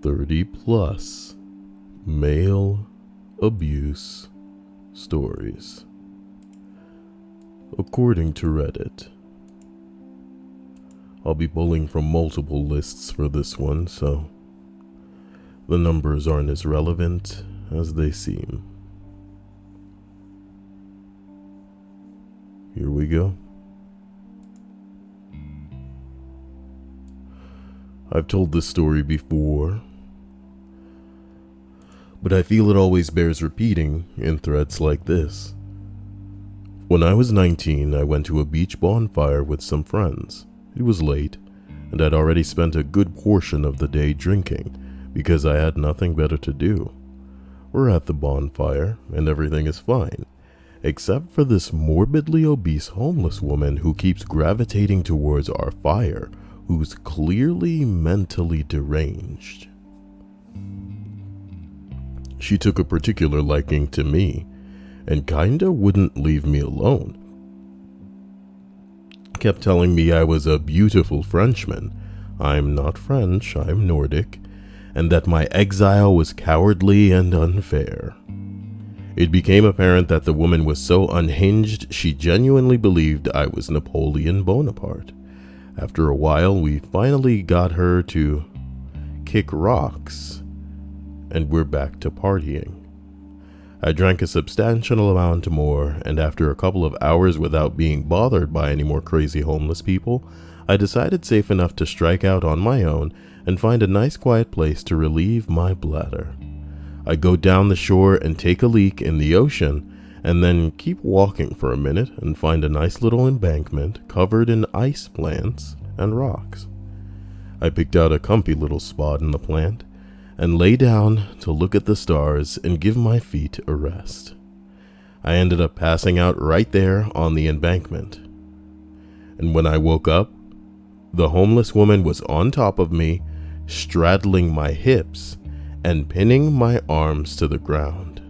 30 plus male abuse stories, according to Reddit. I'll be pulling from multiple lists for this one, so the numbers aren't as relevant as they seem. Here we go. I've told this story before, but I feel it always bears repeating in threads like this. When I was 19, I went to a beach bonfire with some friends. It was late, and I'd already spent a good portion of the day drinking because I had nothing better to do. We're at the bonfire, and everything is fine, except for this morbidly obese homeless woman who keeps gravitating towards our fire, who's clearly mentally deranged. She took a particular liking to me, and kinda wouldn't leave me alone. Kept telling me I was a beautiful Frenchman. I'm not French, I'm Nordic, and that my exile was cowardly and unfair. It became apparent that the woman was so unhinged she genuinely believed I was Napoleon Bonaparte. After a while, we finally got her to kick rocks, and we're back to partying. I drank a substantial amount more, and after a couple of hours without being bothered by any more crazy homeless people, I decided safe enough to strike out on my own and find a nice quiet place to relieve my bladder. I go down the shore and take a leak in the ocean, and then keep walking for a minute and find a nice little embankment covered in ice plants and rocks. I picked out a comfy little spot in the plant and lay down to look at the stars and give my feet a rest. I ended up passing out right there on the embankment. And when I woke up, the homeless woman was on top of me, straddling my hips and pinning my arms to the ground.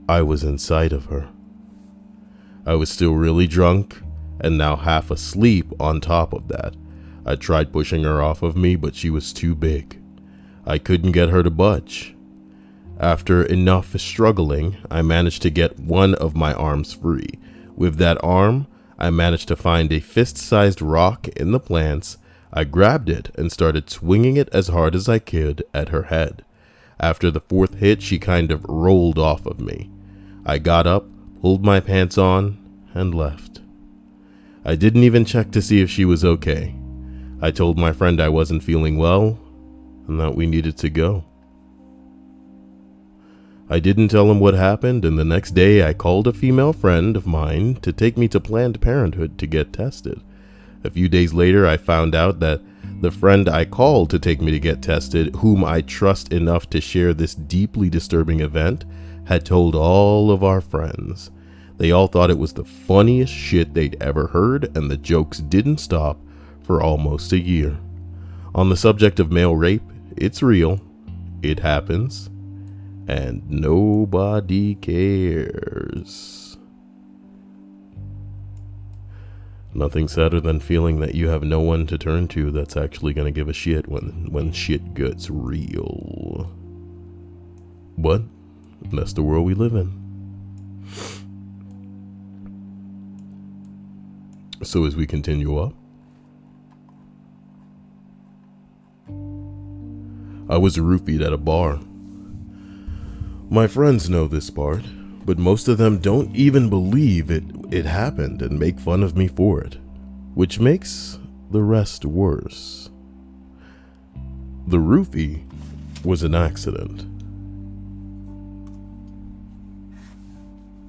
I was inside of her. I was still really drunk and now half asleep on top of that. I tried pushing her off of me, but she was too big. I couldn't get her to budge. After enough struggling, I managed to get one of my arms free. With that arm, I managed to find a fist-sized rock in the plants. I grabbed it and started swinging it as hard as I could at her head. After the fourth hit, she kind of rolled off of me. I got up, pulled my pants on, and left. I didn't even check to see if she was okay. I told my friend I wasn't feeling well and that we needed to go. I didn't tell him what happened, and the next day I called a female friend of mine to take me to Planned Parenthood to get tested. A few days later, I found out that the friend I called to take me to get tested, whom I trust enough to share this deeply disturbing event, had told all of our friends. They all thought it was the funniest shit they'd ever heard, and the jokes didn't stop for almost a year. On the subject of male rape, it's real, it happens, and nobody cares. Nothing sadder than feeling that you have no one to turn to that's actually going to give a shit when shit gets real. But that's the world we live in. So as we continue up, I was roofied at a bar. My friends know this part, but most of them don't even believe it happened and make fun of me for it, which makes the rest worse. The roofie was an accident,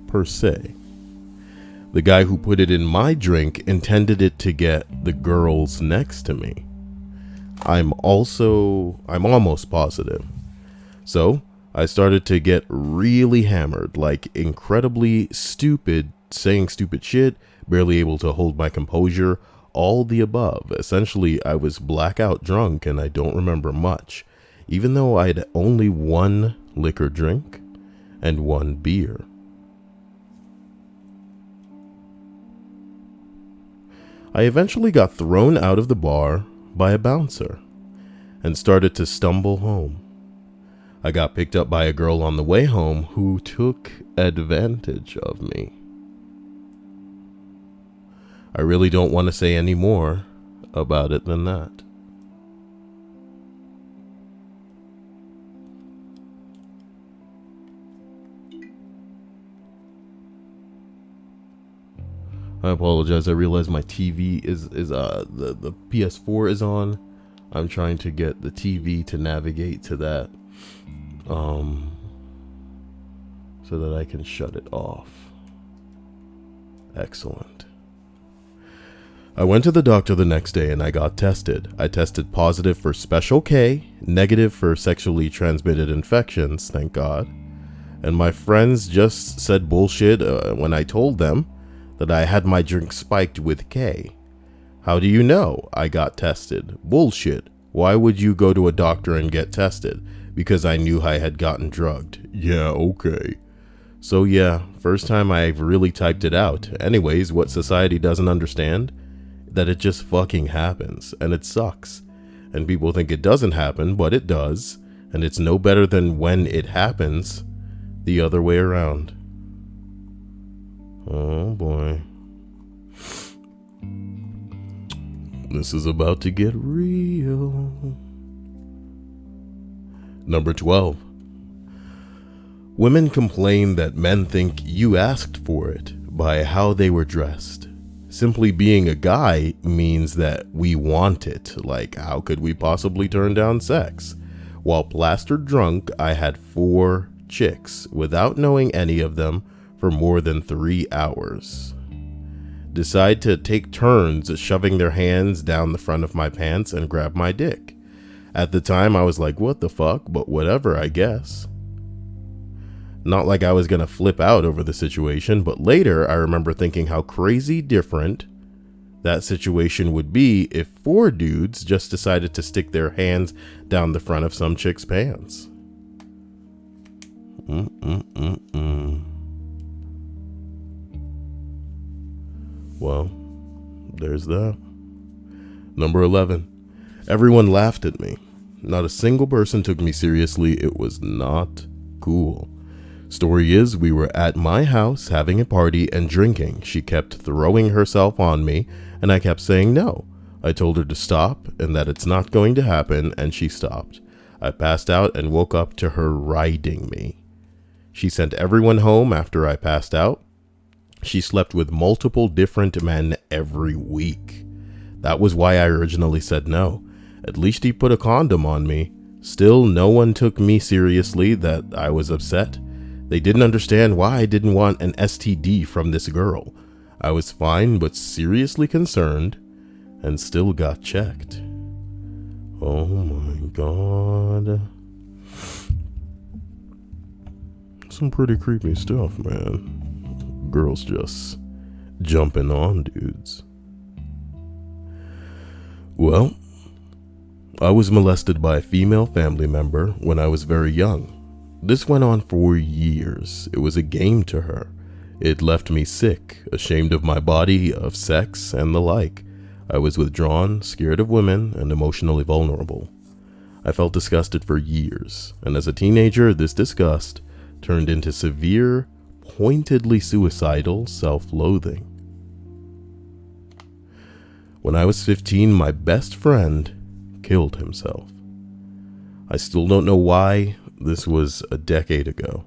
per se. The guy who put it in my drink intended it to get the girls next to me. I'm almost positive. So I started to get really hammered, like incredibly stupid, saying stupid shit, barely able to hold my composure, all the above. Essentially, I was blackout drunk and I don't remember much, even though I had only one liquor drink and one beer. I eventually got thrown out of the bar by a bouncer, and started to stumble home. I got picked up by a girl on the way home who took advantage of me. I really don't want to say any more about it than that. I apologize. I realize my TV is the PS4 is on. I'm trying to get the TV to navigate to that, so that I can shut it off. Excellent. I went to the doctor the next day and I got tested. I tested positive for Special K, negative for sexually transmitted infections, thank God. And my friends just said bullshit when I told them that I had my drink spiked with K. How do you know I got tested? Bullshit. Why would you go to a doctor and get tested? Because I knew I had gotten drugged. Yeah, okay. So yeah, first time I've really typed it out. Anyways, what society doesn't understand? That it just fucking happens, and it sucks. And people think it doesn't happen, but it does. And it's no better than when it happens the other way around. Oh boy. This is about to get real. Number 12. Women complain that men think you asked for it by how they were dressed. Simply being a guy means that we want it. Like, how could we possibly turn down sex? While plastered drunk, I had 4 chicks without knowing any of them for more than 3 hours. Decide to take turns shoving their hands down the front of my pants and grab my dick. At the time, I was like, what the fuck? But whatever, I guess. Not like I was gonna flip out over the situation, but later I remember thinking how crazy different that situation would be if 4 dudes just decided to stick their hands down the front of some chick's pants. Well, there's that. Number 11. Everyone laughed at me. Not a single person took me seriously. It was not cool. Story is, we were at my house having a party and drinking. She kept throwing herself on me, and I kept saying no. I told her to stop and that it's not going to happen, and she stopped. I passed out and woke up to her riding me. She sent everyone home after I passed out. She slept with multiple different men every week. That was why I originally said no. At least he put a condom on me. Still, no one took me seriously. That I was upset. They didn't understand why I didn't want an STD from this girl. I was fine but seriously concerned and still got checked. Oh my God. Some pretty creepy stuff, man. Girls just jumping on dudes. Well, I was molested by a female family member when I was very young. This went on for years. It was a game to her. It left me sick, ashamed of my body, of sex, and the like. I was withdrawn, scared of women, and emotionally vulnerable. I felt disgusted for years, and as a teenager, this disgust turned into severe, pointedly suicidal self-loathing. When I was 15, my best friend killed himself. I still don't know why. This was a decade ago.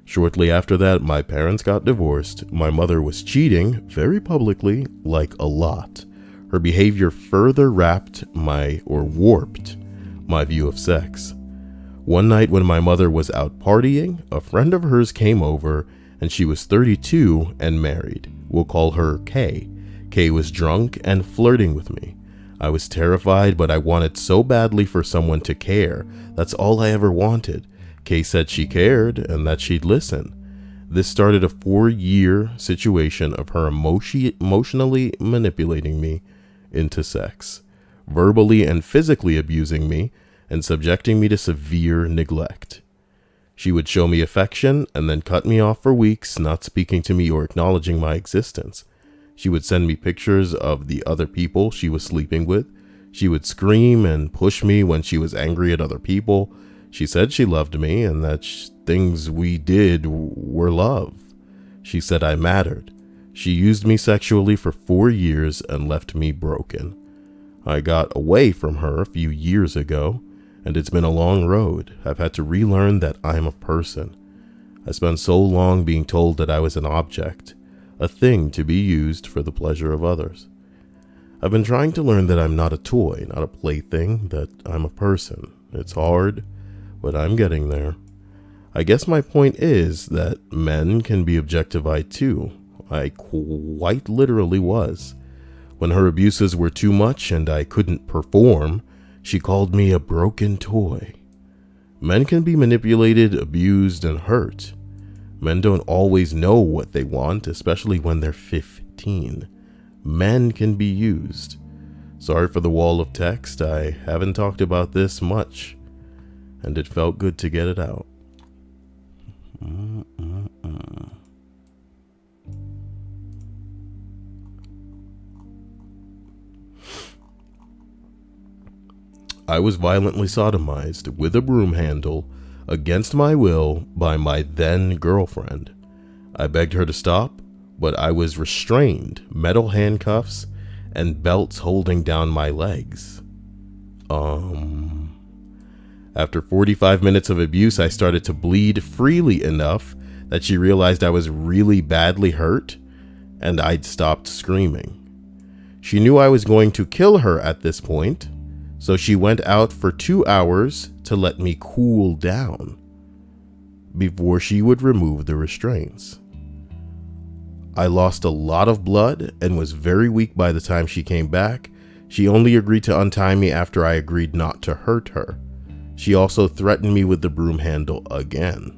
Shortly after that, my parents got divorced. My mother was cheating, very publicly, like a lot. Her behavior further warped my view of sex. One night when my mother was out partying, a friend of hers came over, and she was 32 and married. We'll call her Kay. Kay was drunk and flirting with me. I was terrified, but I wanted so badly for someone to care. That's all I ever wanted. Kay said she cared and that she'd listen. This started a 4-year situation of her emotionally manipulating me into sex, verbally and physically abusing me, and subjecting me to severe neglect. She would show me affection and then cut me off for weeks, not speaking to me or acknowledging my existence. She would send me pictures of the other people she was sleeping with. She would scream and push me when she was angry at other people. She said she loved me and that things we did were love. She said I mattered. She used me sexually for 4 years and left me broken. I got away from her a few years ago, and it's been a long road. I've had to relearn that I'm a person. I spent so long being told that I was an object, a thing to be used for the pleasure of others. I've been trying to learn that I'm not a toy, not a plaything, that I'm a person. It's hard, but I'm getting there. I guess my point is that men can be objectified too. I quite literally was. When her abuses were too much and I couldn't perform, she called me a broken toy. Men can be manipulated, abused, and hurt. Men don't always know what they want, especially when they're 15. Men can be used. Sorry for the wall of text. I haven't talked about this much, and it felt good to get it out. I was violently sodomized with a broom handle against my will by my then girlfriend. I begged her to stop, but I was restrained, metal handcuffs, and belts holding down my legs. After 45 minutes of abuse, I started to bleed freely enough that she realized I was really badly hurt, and I'd stopped screaming. She knew I was going to kill her at this point, so she went out for 2 hours to let me cool down before she would remove the restraints. I lost a lot of blood and was very weak by the time she came back. She only agreed to untie me after I agreed not to hurt her. She also threatened me with the broom handle again.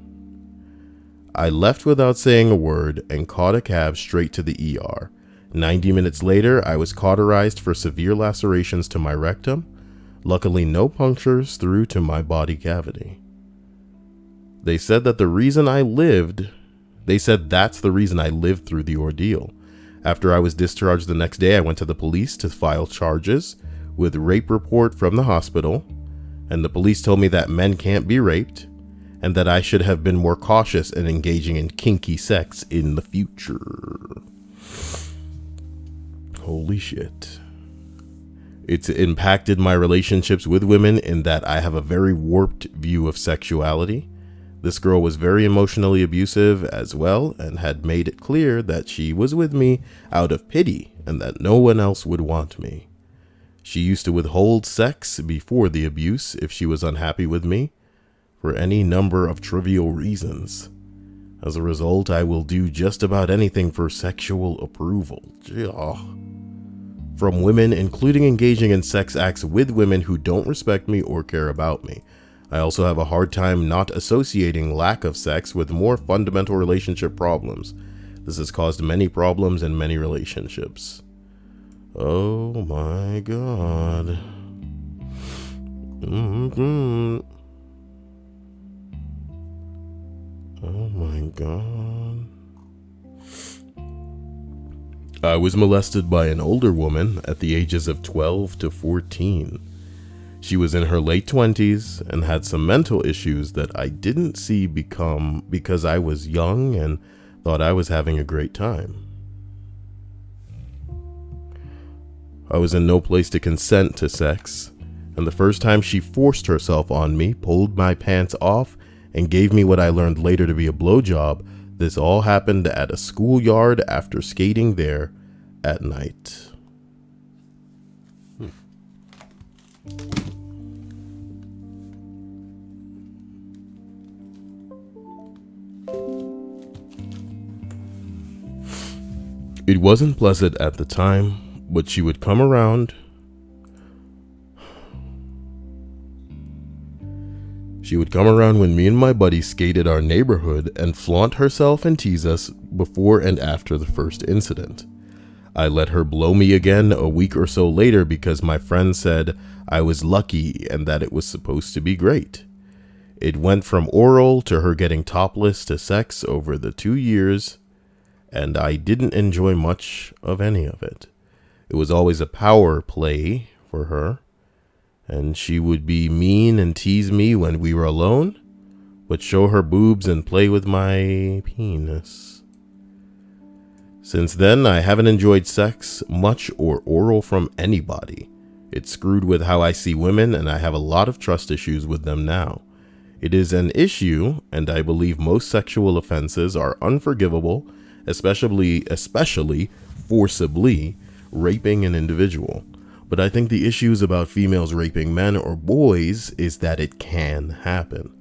I left without saying a word and caught a cab straight to the ER. 90 minutes later, I was cauterized for severe lacerations to my rectum. Luckily, no punctures through to my body cavity. They said that's the reason I lived through the ordeal. After I was discharged the next day, I went to the police to file charges with rape report from the hospital, and the police told me that men can't be raped, and that I should have been more cautious in engaging in kinky sex in the future. Holy shit. It's impacted my relationships with women in that I have a very warped view of sexuality. This girl was very emotionally abusive as well and had made it clear that she was with me out of pity and that no one else would want me. She used to withhold sex before the abuse if she was unhappy with me for any number of trivial reasons. As a result, I will do just about anything for sexual approval. From women, including engaging in sex acts with women who don't respect me or care about me. I also have a hard time not associating lack of sex with more fundamental relationship problems. This has caused many problems in many relationships. Oh my God. Oh my God. I was molested by an older woman at the ages of 12 to 14. She was in her late 20s and had some mental issues that I didn't see because I was young and thought I was having a great time. I was in no place to consent to sex, and the first time she forced herself on me, pulled my pants off, and gave me what I learned later to be a blowjob. This all happened at a schoolyard after skating there at night. It wasn't pleasant at the time, but she would come around. She would come around when me and my buddies skated our neighborhood and flaunt herself and tease us before and after the first incident. I let her blow me again a week or so later because my friend said I was lucky and that it was supposed to be great. It went from oral to her getting topless to sex over the 2 years, and I didn't enjoy much of any of it. It was always a power play for her. and she would be mean and tease me when we were alone, would show her boobs and play with my penis. Since then, I haven't enjoyed sex much or oral from anybody. It's screwed with how I see women, and I have a lot of trust issues with them now. It is an issue, and I believe most sexual offenses are unforgivable, especially forcibly raping an individual. But I think the issues about females raping men or boys is that it can happen.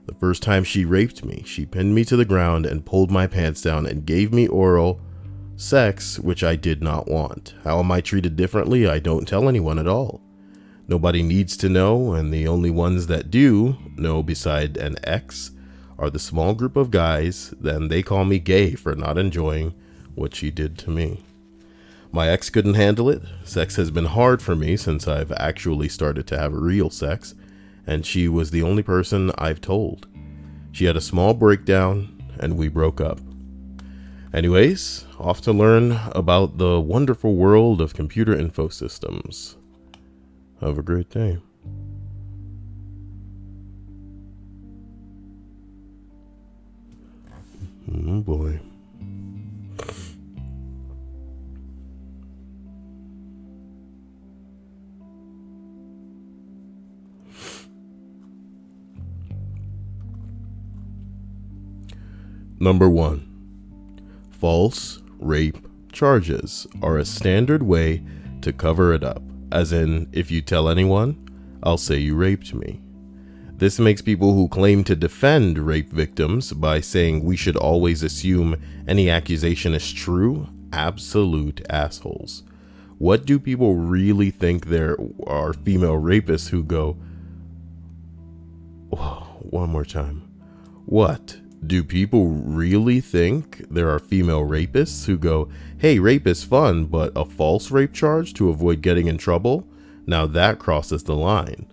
The first time she raped me, she pinned me to the ground and pulled my pants down and gave me oral sex, which I did not want. How am I treated differently? I don't tell anyone at all. Nobody needs to know, and the only ones that do know beside an ex are the small group of guys. Then they call me gay for not enjoying what she did to me. My ex couldn't handle it. Sex has been hard for me since I've actually started to have real sex, and she was the only person I've told. She had a small breakdown, and we broke up. Anyways, off to learn about the wonderful world of computer info systems. Have a great day. Oh boy. Number 1. False rape charges are a standard way to cover it up. As in, if you tell anyone, I'll say you raped me. This makes people who claim to defend rape victims by saying we should always assume any accusation is true absolute assholes. What do people really think there are female rapists who go, oh, one more time. What? Do people really think there are female rapists who go, hey, rape is fun, but a false rape charge to avoid getting in trouble? Now that crosses the line.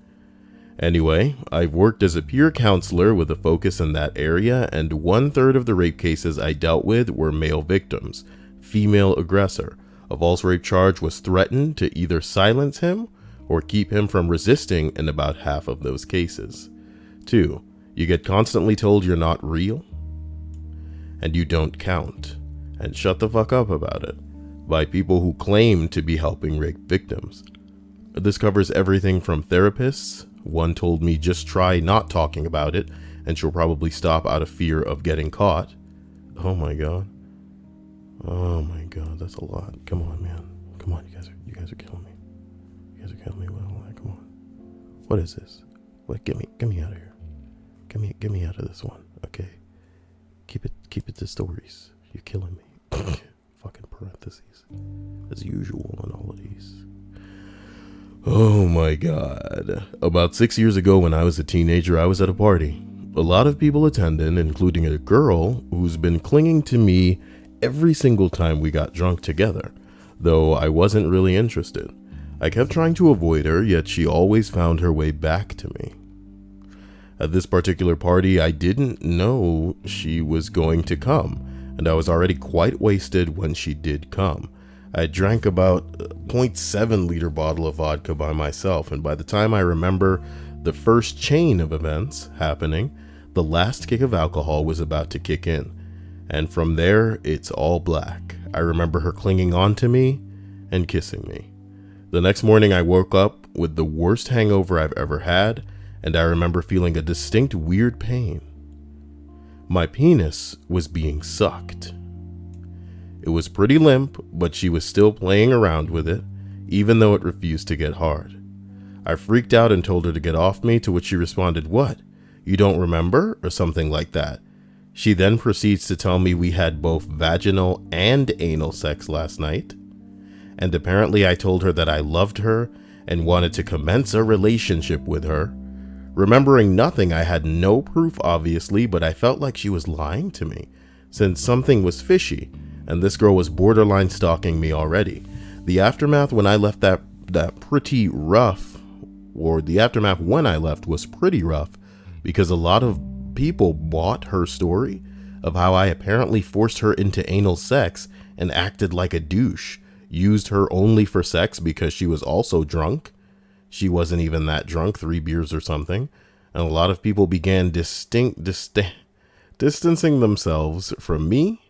Anyway, I've worked as a peer counselor with a focus in that area, and 1/3 of the rape cases I dealt with were male victims, female aggressor. A false rape charge was threatened to either silence him or keep him from resisting in about half of those cases. 2. You get constantly told you're not real, and you don't count, and shut the fuck up about it, by people who claim to be helping rape victims. This covers everything from therapists. One told me just try not talking about it, and she'll probably stop out of fear of getting caught. Oh my god. Oh my god, that's a lot. Come on, man. Come on, you guys are killing me. You guys are killing me with all that. Come on. What is this? What? Get me out of here. Get me out of this one, okay? Keep it to stories. You're killing me. Fucking parentheses, as usual in all of these. Oh my god. About 6 years ago when I was a teenager, I was at a party. A lot of people attended, including a girl who's been clinging to me every single time we got drunk together, though I wasn't really interested. I kept trying to avoid her, yet she always found her way back to me. At this particular party, I didn't know she was going to come, and I was already quite wasted when she did come. I drank about a 0.7 liter bottle of vodka by myself, and by the time I remember the first chain of events happening, the last kick of alcohol was about to kick in. And from there, it's all black. I remember her clinging on to me and kissing me. The next morning, I woke up with the worst hangover I've ever had, and I remember feeling a distinct weird pain. My penis was being sucked. It was pretty limp, but she was still playing around with it, even though it refused to get hard. I freaked out and told her to get off me, to which she responded, "What? You don't remember?" or something like that. She then proceeds to tell me we had both vaginal and anal sex last night, and apparently I told her that I loved her and wanted to commence a relationship with her. Remembering nothing, I had no proof obviously, but I felt like she was lying to me, since something was fishy, and this girl was borderline stalking me already. The aftermath when I left that pretty rough, or the aftermath when I left was pretty rough, because a lot of people bought her story of how I apparently forced her into anal sex and acted like a douche, used her only for sex because she was also drunk. She wasn't even that drunk, 3 beers or something. And a lot of people began distancing themselves from me.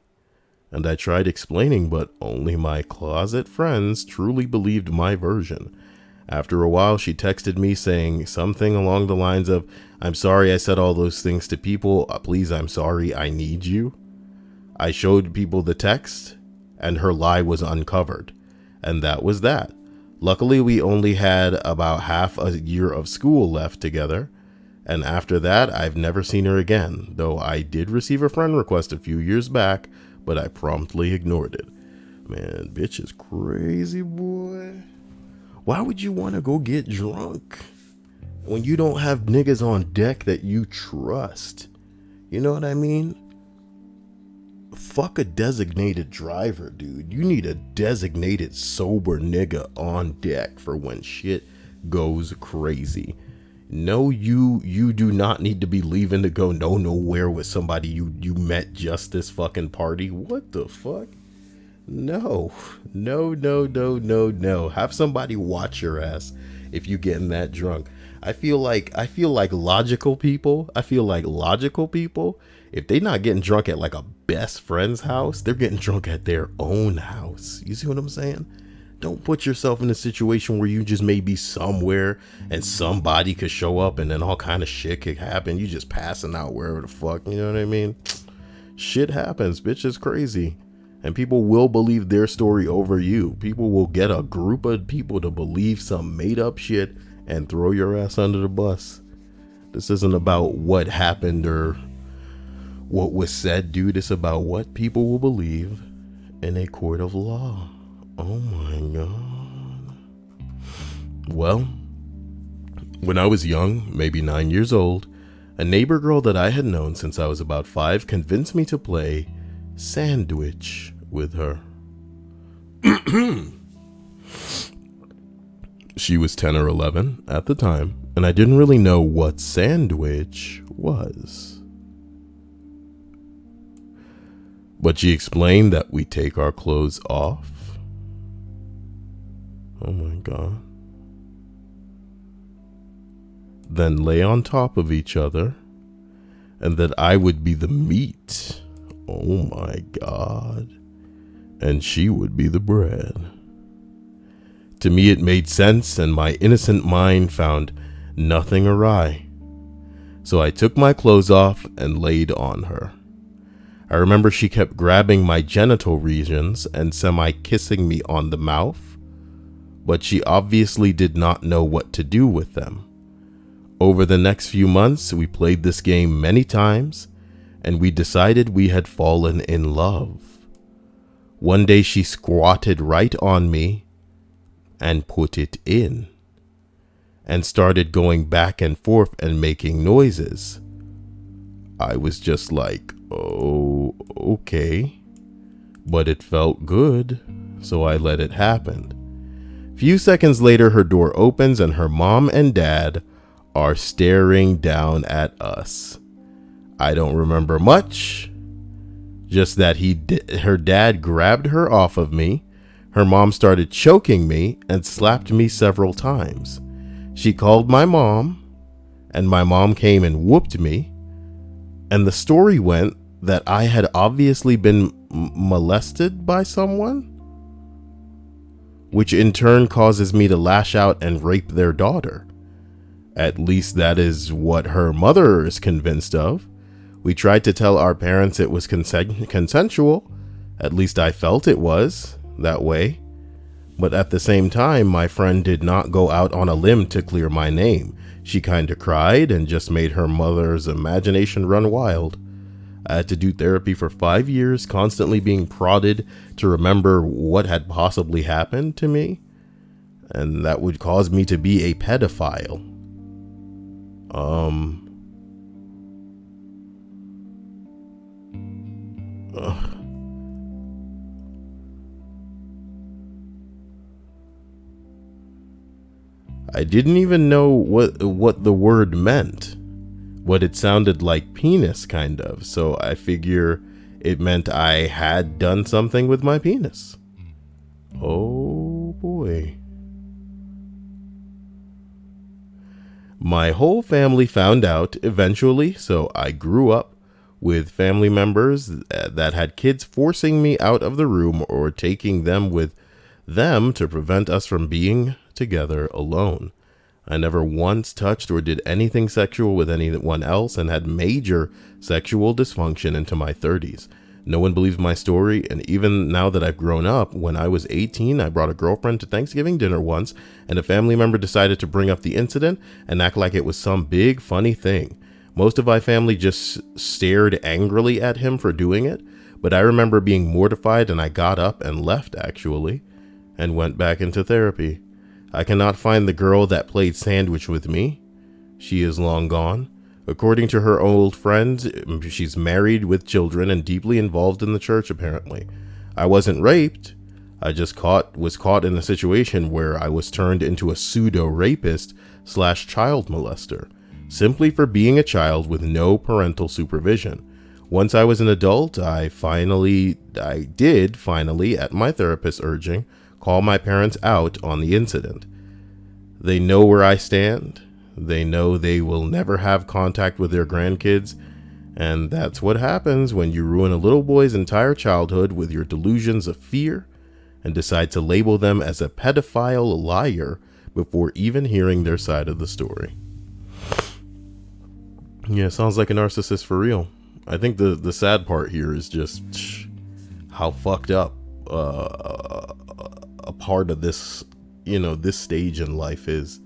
And I tried explaining, but only my closet friends truly believed my version. After a while, she texted me saying something along the lines of, "I'm sorry I said all those things to people. Please, I'm sorry. I need you." I showed people the text, and her lie was uncovered. And that was that. Luckily, we only had about half a year of school left together. And after that, I've never seen her again, though I did receive a friend request a few years back, but I promptly ignored it. Man, bitch is crazy, boy. Why would you want to go get drunk when you don't have niggas on deck that you trust? You know what I mean? Fuck a designated driver, dude. You need a designated sober nigga on deck for when shit goes crazy. No, you do not need to be leaving to go nowhere with somebody you met just this fucking party. What the fuck? No. Have somebody watch your ass if you getting that drunk. I feel like logical people, if they not getting drunk at like a best friend's house, they're getting drunk at their own house. You see what I'm saying? Don't put yourself in a situation where you just may be somewhere and somebody could show up and then all kind of shit could happen. You just passing out wherever the fuck, you know what I mean? Shit happens, bitch is crazy. And people will believe their story over you. People will get a group of people to believe some made up shit and throw your ass under the bus. This isn't about what happened or what was said, dude. It's about what people will believe in a court of law. Oh my God. Well, when I was young, maybe 9 years old, a neighbor girl that I had known since I was about 5 convinced me to play sandwich with her. She was 10 or 11 at the time, and I didn't really know what sandwich was. But she explained that we take our clothes off. Oh my God. Then lay on top of each other, and that I would be the meat. Oh my God. And she would be the bread. To me, it made sense, and my innocent mind found nothing awry. So I took my clothes off and laid on her. I remember she kept grabbing my genital regions and semi-kissing me on the mouth, but she obviously did not know what to do with them. Over the next few months, we played this game many times, and we decided we had fallen in love. One day she squatted right on me and put it in, and started going back and forth and making noises. I was just like, oh, okay. But it felt good, so I let it happen. Few seconds later, her door opens and her mom and dad are staring down at us. I don't remember much, just that her dad grabbed her off of me. Her mom started choking me and slapped me several times. She called my mom, and my mom came and whooped me. And the story went that I had obviously been molested by someone, which in turn causes me to lash out and rape their daughter. At least that is what her mother is convinced of. We tried to tell our parents it was consensual. At least I felt it was that way. But at the same time, my friend did not go out on a limb to clear my name. She kind of cried and just made her mother's imagination run wild. I had to do therapy for 5 years, constantly being prodded to remember what had possibly happened to me. And that would cause me to be a pedophile. I didn't even know what the word meant, but it sounded like penis kind of, so I figure it meant I had done something with my penis. Oh boy. My whole family found out eventually, so I grew up with family members that had kids forcing me out of the room or taking them with them to prevent us from being together alone. I never once touched or did anything sexual with anyone else and had major sexual dysfunction into my 30s. No one believes my story, and even now that I've grown up, when I was 18, I brought a girlfriend to Thanksgiving dinner once, and a family member decided to bring up the incident and act like it was some big funny thing. Most of my family just stared angrily at him for doing it, but I remember being mortified, and I got up and left, actually, and went back into therapy. I cannot find the girl that played sandwich with me. She is long gone. According to her old friends, she's married with children and deeply involved in the church, apparently. I wasn't raped. I just was caught in a situation where I was turned into a pseudo-rapist / child molester, simply for being a child with no parental supervision. Once I was an adult, I did finally, at my therapist's urging, call my parents out on the incident. They know where I stand. They know they will never have contact with their grandkids, and that's what happens when you ruin a little boy's entire childhood with your delusions of fear and decide to label them as a pedophile liar before even hearing their side of the story. Yeah, sounds like a narcissist for real. I think the sad part here is just how fucked up a part of this, this stage in life is.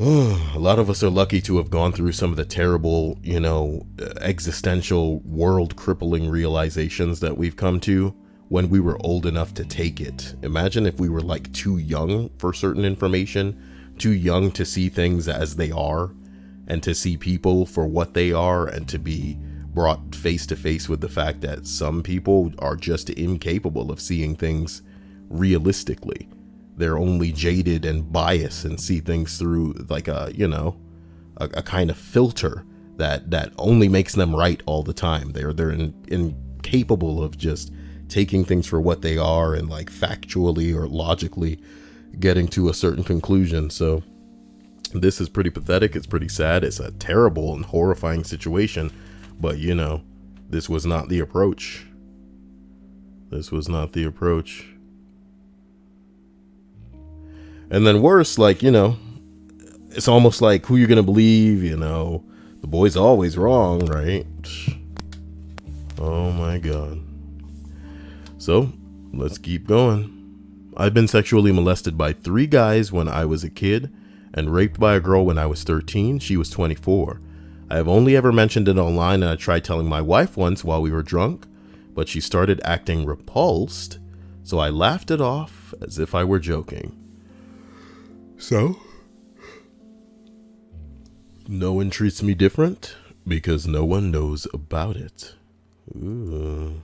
A lot of us are lucky to have gone through some of the terrible, existential, world-crippling realizations that we've come to when we were old enough to take it. Imagine if we were too young for certain information, too young to see things as they are, and to see people for what they are, and to be brought face to face with the fact that some people are just incapable of seeing things realistically. They're only jaded and biased and see things through a kind of filter that only makes them right all the time. They're incapable of just taking things for what they are and factually or logically getting to a certain conclusion. So this is pretty pathetic. It's pretty sad. It's a terrible and horrifying situation, but this was not the approach. This was not the approach. And then worse, it's almost like who you're going to believe, the boy's always wrong, right? Oh my God. So let's keep going. I've been sexually molested by 3 guys when I was a kid and raped by a girl when I was 13. She was 24. I have only ever mentioned it online, and I tried telling my wife once while we were drunk, but she started acting repulsed, so I laughed it off as if I were joking. So, no one treats me different because no one knows about it. Ooh.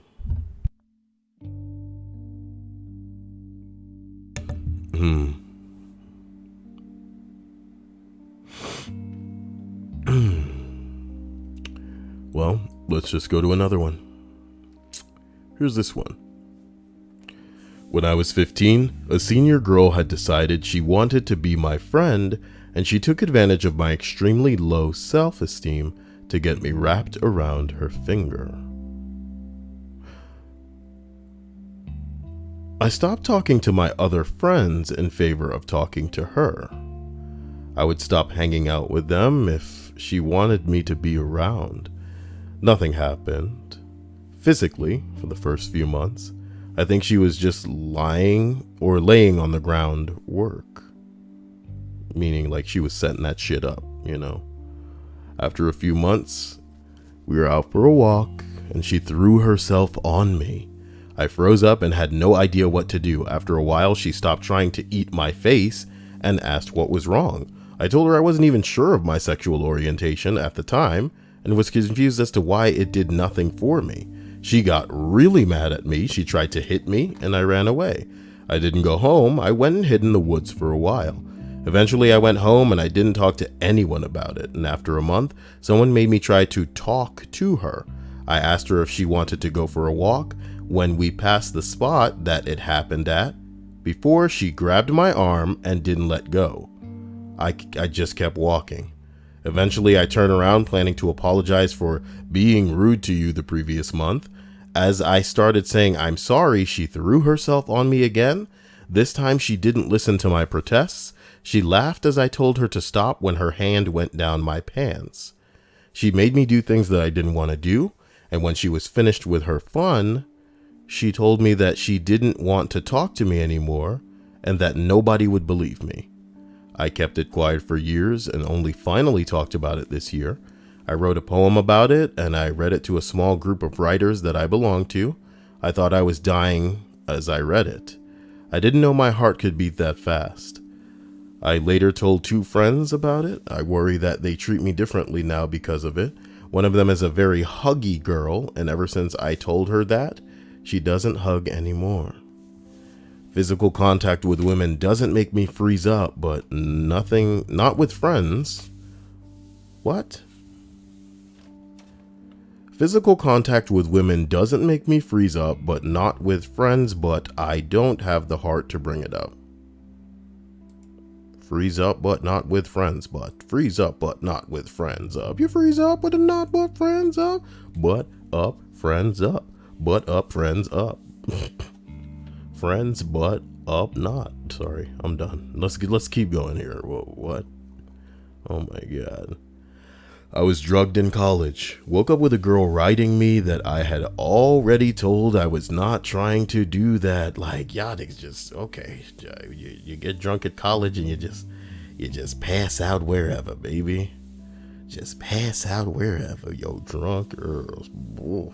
Well, let's just go to another one. Here's this one. When I was 15, a senior girl had decided she wanted to be my friend, and she took advantage of my extremely low self-esteem to get me wrapped around her finger. I stopped talking to my other friends in favor of talking to her. I would stop hanging out with them if she wanted me to be around. Nothing happened physically for the first few months. I think she was just laying on the ground work. Meaning she was setting that shit up, After a few months, we were out for a walk and she threw herself on me. I froze up and had no idea what to do. After a while, she stopped trying to eat my face and asked what was wrong. I told her I wasn't even sure of my sexual orientation at the time and was confused as to why it did nothing for me. She got really mad at me. She tried to hit me and I ran away. I didn't go home. I went and hid in the woods for a while. Eventually I went home and I didn't talk to anyone about it. And after a month, someone made me try to talk to her. I asked her if she wanted to go for a walk when we passed the spot that it happened at, before she grabbed my arm and didn't let go. I just kept walking. Eventually, I turned around, planning to apologize for being rude to you the previous month. As I started saying I'm sorry, she threw herself on me again. This time, she didn't listen to my protests. She laughed as I told her to stop when her hand went down my pants. She made me do things that I didn't want to do, and when she was finished with her fun, she told me that she didn't want to talk to me anymore and that nobody would believe me. I kept it quiet for years and only finally talked about it this year. I wrote a poem about it and I read it to a small group of writers that I belong to. I thought I was dying as I read it. I didn't know my heart could beat that fast. I later told 2 friends about it. I worry that they treat me differently now because of it. One of them is a very huggy girl, and ever since I told her that, she doesn't hug anymore. Physical contact with women doesn't make me freeze up, but not with friends. What? Physical contact with women doesn't make me freeze up, but not with friends, but I don't have the heart to bring it up. Freeze up, but not with friends, but freeze up, but not with friends up. You freeze up, but not but friends up, but up, friends up, but up, friends up. Friends, but up, not. Sorry, I'm done. Let's keep going here. What? Oh my God. I was drugged in college. Woke up with a girl writing me that I had already told I was not trying to do that. Like, y'all niggas just, okay. You get drunk at college and you just pass out wherever, baby. Just pass out wherever, yo drunk girls. Whoa.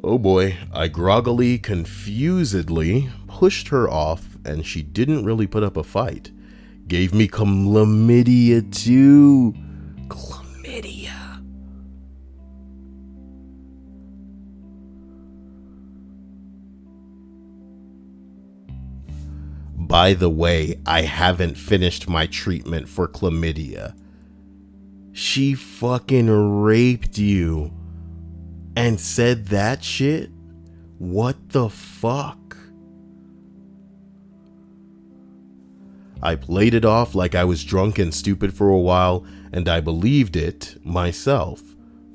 Oh boy, I groggily, confusedly pushed her off and she didn't really put up a fight. Gave me chlamydia too. Chlamydia. By the way, I haven't finished my treatment for chlamydia. She fucking raped you and said that shit? What the fuck? I played it off like I was drunk and stupid for a while, and I believed it myself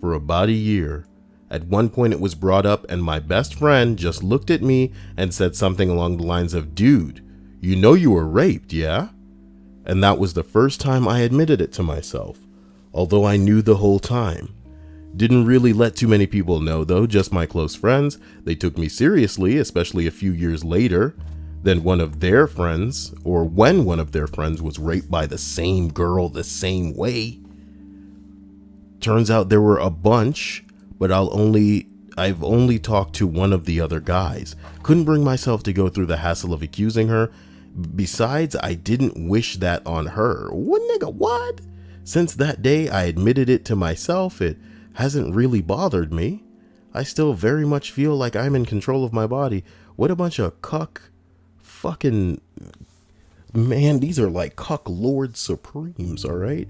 for about a year. At one point it was brought up and my best friend just looked at me and said something along the lines of, "Dude, you know you were raped, yeah?" And that was the first time I admitted it to myself, although I knew the whole time. Didn't really let too many people know though, just my close friends. They took me seriously, especially a few years later. Then when one of their friends was raped by the same girl the same way. Turns out there were a bunch, but I've only talked to one of the other guys. Couldn't bring myself to go through the hassle of accusing her. Besides, I didn't wish that on her. What nigga, what? Since that day I admitted it to myself, it hasn't really bothered me. I still very much feel like I'm in control of my body. What a bunch of cuck fucking, man, these are like cuck lord supremes, all right?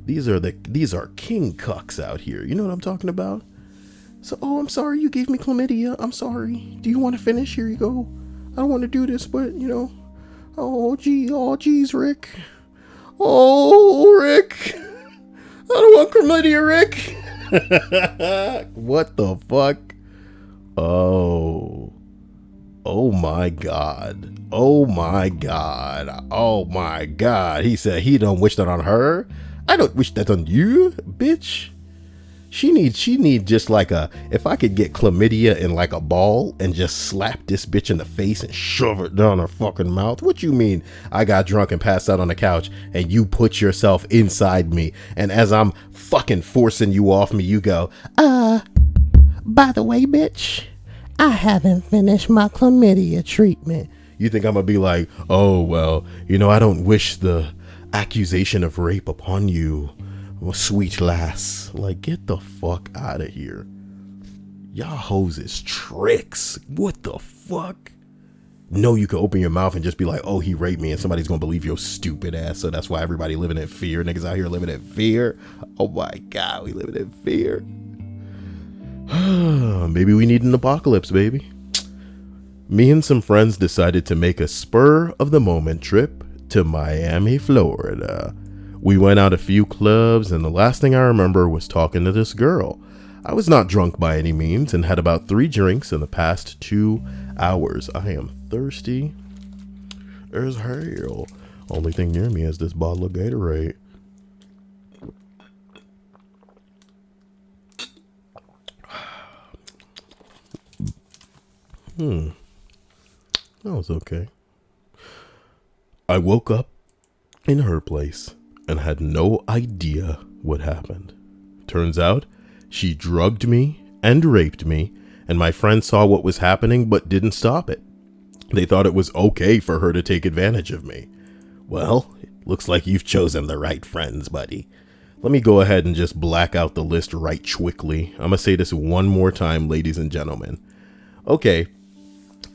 These are king cucks out here. You know what I'm talking about? So, oh, I'm sorry you gave me chlamydia. I'm sorry. Do you want to finish? Here you go. I don't want to do this, but you know. Oh, geez, Rick. Oh, Rick. I don't want chlamydia, Rick. What the fuck? Oh my God. Oh my God. Oh my God. He said he don't wish that on her. I don't wish that on you, bitch. She need just like if I could get chlamydia in like a ball and just slap this bitch in the face and shove it down her fucking mouth. What you mean I got drunk and passed out on the couch and you put yourself inside me, and as I'm fucking forcing you off me, you go, by the way, bitch, I haven't finished my chlamydia treatment. You think I'm gonna be like, oh, well, you know, I don't wish the accusation of rape upon you, sweet lass. Like, get the fuck out of here. Y'all hoes is tricks. What the fuck? No, you can open your mouth and just be like, oh, he raped me, and somebody's gonna believe your stupid ass. So that's why everybody living in fear. Niggas out here living in fear. Oh my God, we living in fear. Maybe we need an apocalypse, baby. Me and some friends decided to make a spur of the moment trip to Miami, Florida. We went out a few clubs, and the last thing I remember was talking to this girl. I was not drunk by any means and had about 3 drinks in the past 2 hours. I am thirsty as hell. Only thing near me is this bottle of Gatorade. That was okay. I woke up in her place and had no idea what happened. Turns out she drugged me and raped me, and my friends saw what was happening but didn't stop it. They thought it was okay for her to take advantage of me. Well, it looks like you've chosen the right friends, buddy. Let me go ahead and just black out the list right quickly. I'm gonna say this one more time, ladies and gentlemen. Okay,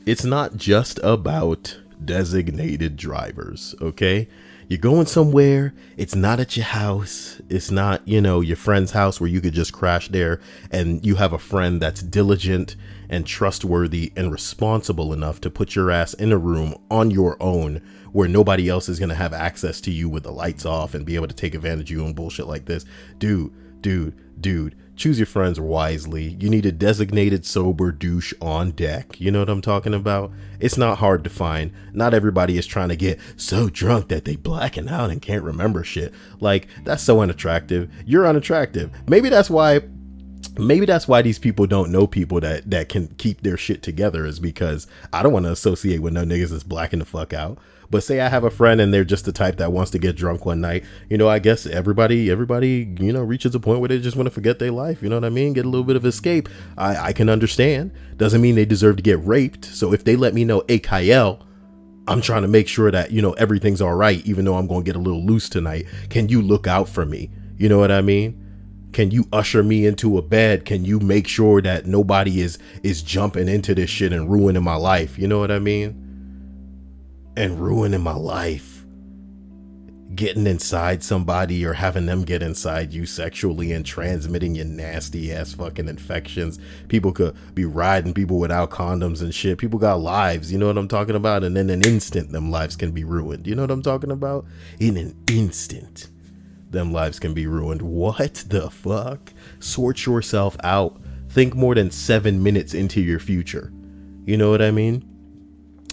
it's not just about designated drivers, okay? You're going somewhere, it's not at your house, it's not, your friend's house where you could just crash there, and you have a friend that's diligent and trustworthy and responsible enough to put your ass in a room on your own where nobody else is going to have access to you with the lights off and be able to take advantage of you and bullshit like this. Dude, choose your friends wisely. You need a designated sober douche on deck. You know what I'm talking about? It's not hard to find. Not everybody is trying to get so drunk that they blacking out and can't remember shit. Like, that's so unattractive. You're unattractive. Maybe that's why these people don't know people that can keep their shit together, is because I don't want to associate with no niggas that's blacking the fuck out. But say I have a friend and they're just the type that wants to get drunk one night, I guess everybody, reaches a point where they just want to forget their life. You know what I mean? Get a little bit of escape. I can understand. Doesn't mean they deserve to get raped. So if they let me know, hey, Kyle, I'm trying to make sure that, everything's all right, even though I'm going to get a little loose tonight. Can you look out for me? You know what I mean? Can you usher me into a bed? Can you make sure that nobody is jumping into this shit and ruining my life? You know what I mean? And ruining my life, getting inside somebody or having them get inside you sexually and transmitting your nasty ass fucking infections. People could be riding people without condoms and shit. People got lives, you know what I'm talking about? And in an instant, them lives can be ruined. You know what I'm talking about? In an instant, them lives can be ruined. What the fuck? Sort yourself out. Think more than 7 minutes into your future. You know what I mean?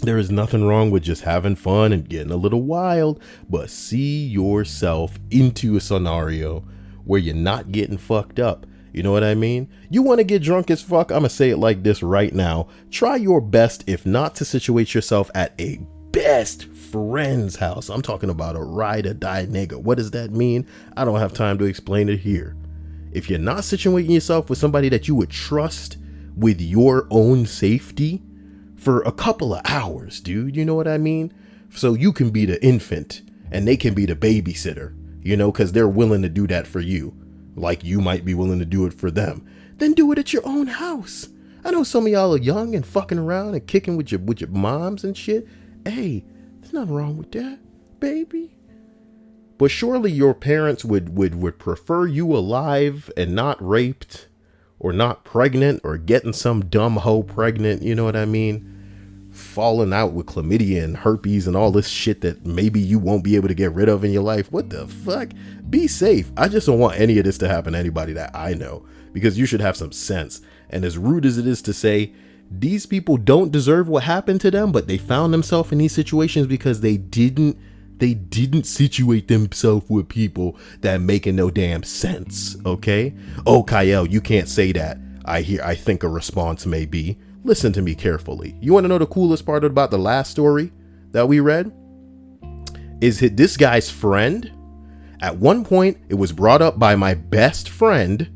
There is nothing wrong with just having fun and getting a little wild, but see yourself into a scenario where you're not getting fucked up. You know what I mean? You want to get drunk as fuck? I'm going to say it like this right now. Try your best, if not to situate yourself at a best friend's house. I'm talking about a ride or die nigga. What does that mean? I don't have time to explain it here. If you're not situating yourself with somebody that you would trust with your own safety for a couple of hours, dude, you know what I mean? So you can be the infant and they can be the babysitter, because they're willing to do that for you, like you might be willing to do it for them. Then do it at your own house. I know some of y'all are young and fucking around and kicking with your moms and shit. Hey, there's nothing wrong with that, baby. But surely your parents would prefer you alive and not raped or not pregnant or getting some dumb hoe pregnant, you know what I mean? Falling out with chlamydia and herpes and all this shit that maybe you won't be able to get rid of in your life. What the fuck? Be safe. I just don't want any of this to happen to anybody that I know, because you should have some sense. And as rude as it is to say, these people don't deserve what happened to them, but they found themselves in these situations because they didn't situate themselves with people that making no damn sense. Okay. Oh, Kyle, you can't say that. I think a response may be, listen to me carefully. You want to know the coolest part about the last story that we read? Is this guy's friend? At one point, it was brought up by my best friend,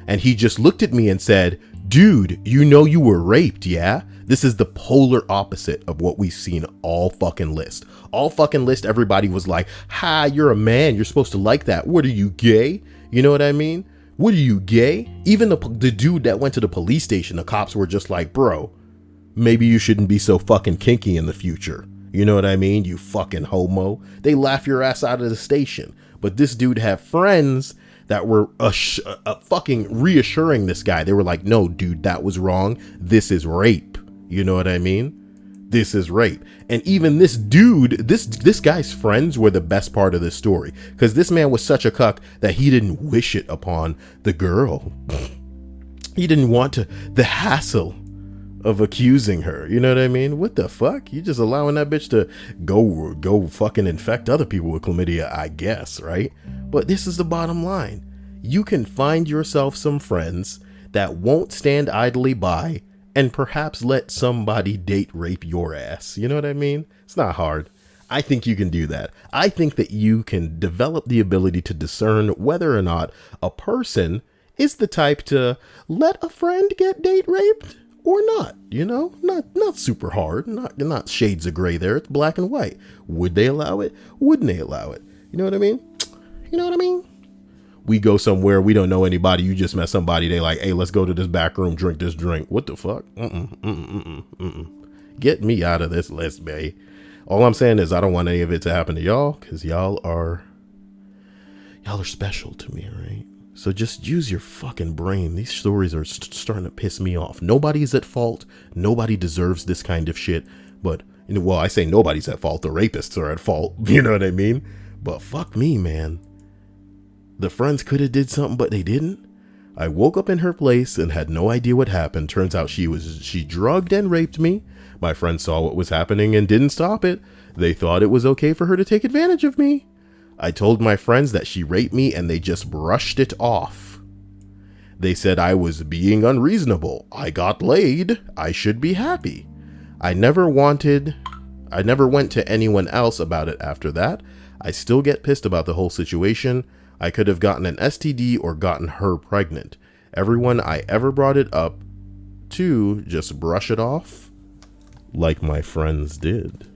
and he just looked at me and said, dude, you were raped, yeah? This is the polar opposite of what we've seen all fucking list. All fucking list, everybody was like, ha, you're a man, you're supposed to like that. What are you, gay? You know what I mean? What are you, gay? Even the dude that went to the police station, the cops were just like, bro, maybe you shouldn't be so fucking kinky in the future. You know what I mean? You fucking homo. They laugh your ass out of the station. But this dude had friends that were fucking reassuring this guy. They were like, no, dude, that was wrong. This is rape. You know what I mean? This is rape. And even this dude, this guy's friends were the best part of this story, because this man was such a cuck that he didn't wish it upon the girl. He didn't want the hassle of accusing her. You know what I mean? What the fuck? You just allowing that bitch to go fucking infect other people with chlamydia, I guess, right? But this is the bottom line. You can find yourself some friends that won't stand idly by and perhaps let somebody date rape your ass. You know what I mean? It's not hard. I think you can do that. I think that you can develop the ability to discern whether or not a person is the type to let a friend get date raped or not. You know, not super hard, not shades of gray there. It's black and white. Would they allow it? Wouldn't they allow it? You know what I mean? You know what I mean? We go somewhere, we don't know anybody, you just met somebody, they like, hey, let's go to this back room, drink this drink. What the fuck? Get me out of this list, bae. All I'm saying is I don't want any of it to happen to y'all, because y'all are special to me, right? So just use your fucking brain. These stories are starting to piss me off. Nobody's at fault. Nobody deserves this kind of shit. But, well, I say nobody's at fault. The rapists are at fault. You know what I mean? But fuck me, man. The friends could have did something, but they didn't. I woke up in her place and had no idea what happened. Turns out she drugged and raped me. My friends saw what was happening and didn't stop it. They thought it was okay for her to take advantage of me. I told my friends that she raped me and they just brushed it off. They said I was being unreasonable. I got laid. I should be happy. I never went to anyone else about it after that. I still get pissed about the whole situation. I could have gotten an STD or gotten her pregnant. Everyone I ever brought it up to just brush it off like my friends did.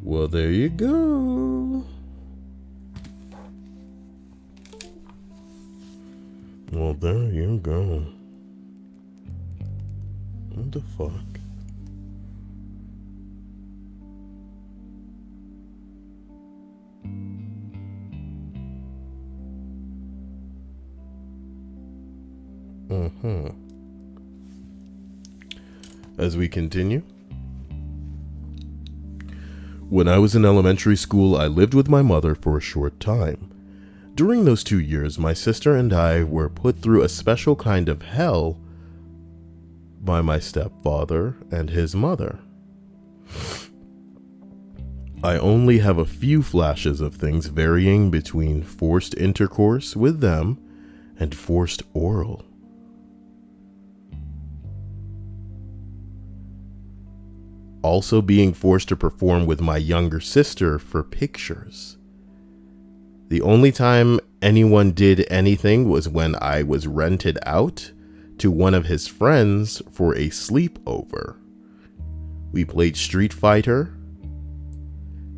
Well, there you go. Well, there you go. What the fuck? As we continue. When I was in elementary school, I lived with my mother for a short time. During those 2 years, my sister and I were put through a special kind of hell by my stepfather and his mother. I only have a few flashes of things varying between forced intercourse with them and forced oral. Also being forced to perform with my younger sister for pictures. The only time anyone did anything was when I was rented out to one of his friends for a sleepover. We played Street Fighter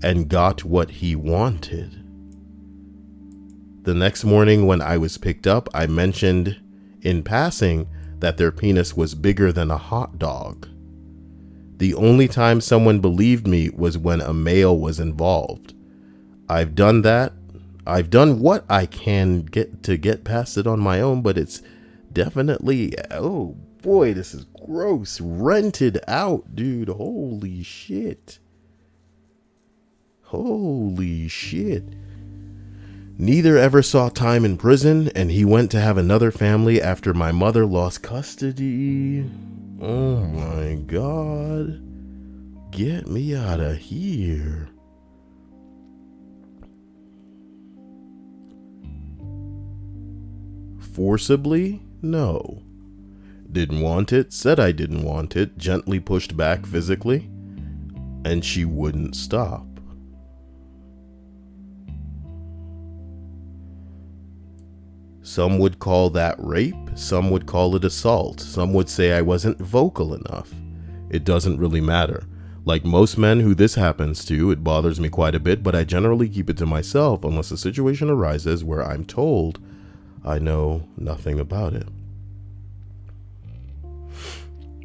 and got what he wanted. The next morning when I was picked up, I mentioned in passing that their penis was bigger than a hot dog. The only time someone believed me was when a male was involved. I've done that. I've done what I can get past it on my own, but it's definitely, oh boy, this is gross. Rented out, dude. Holy shit. Holy shit. Neither ever saw time in prison, and he went to have another family after my mother lost custody. Oh my God. Get me out of here. Forcibly? No. Didn't want it, said I didn't want it, gently pushed back physically, and she wouldn't stop. Some would call that rape, some would call it assault, some would say I wasn't vocal enough. It doesn't really matter. Like most men who this happens to, it bothers me quite a bit, but I generally keep it to myself unless a situation arises where I'm told I know nothing about it.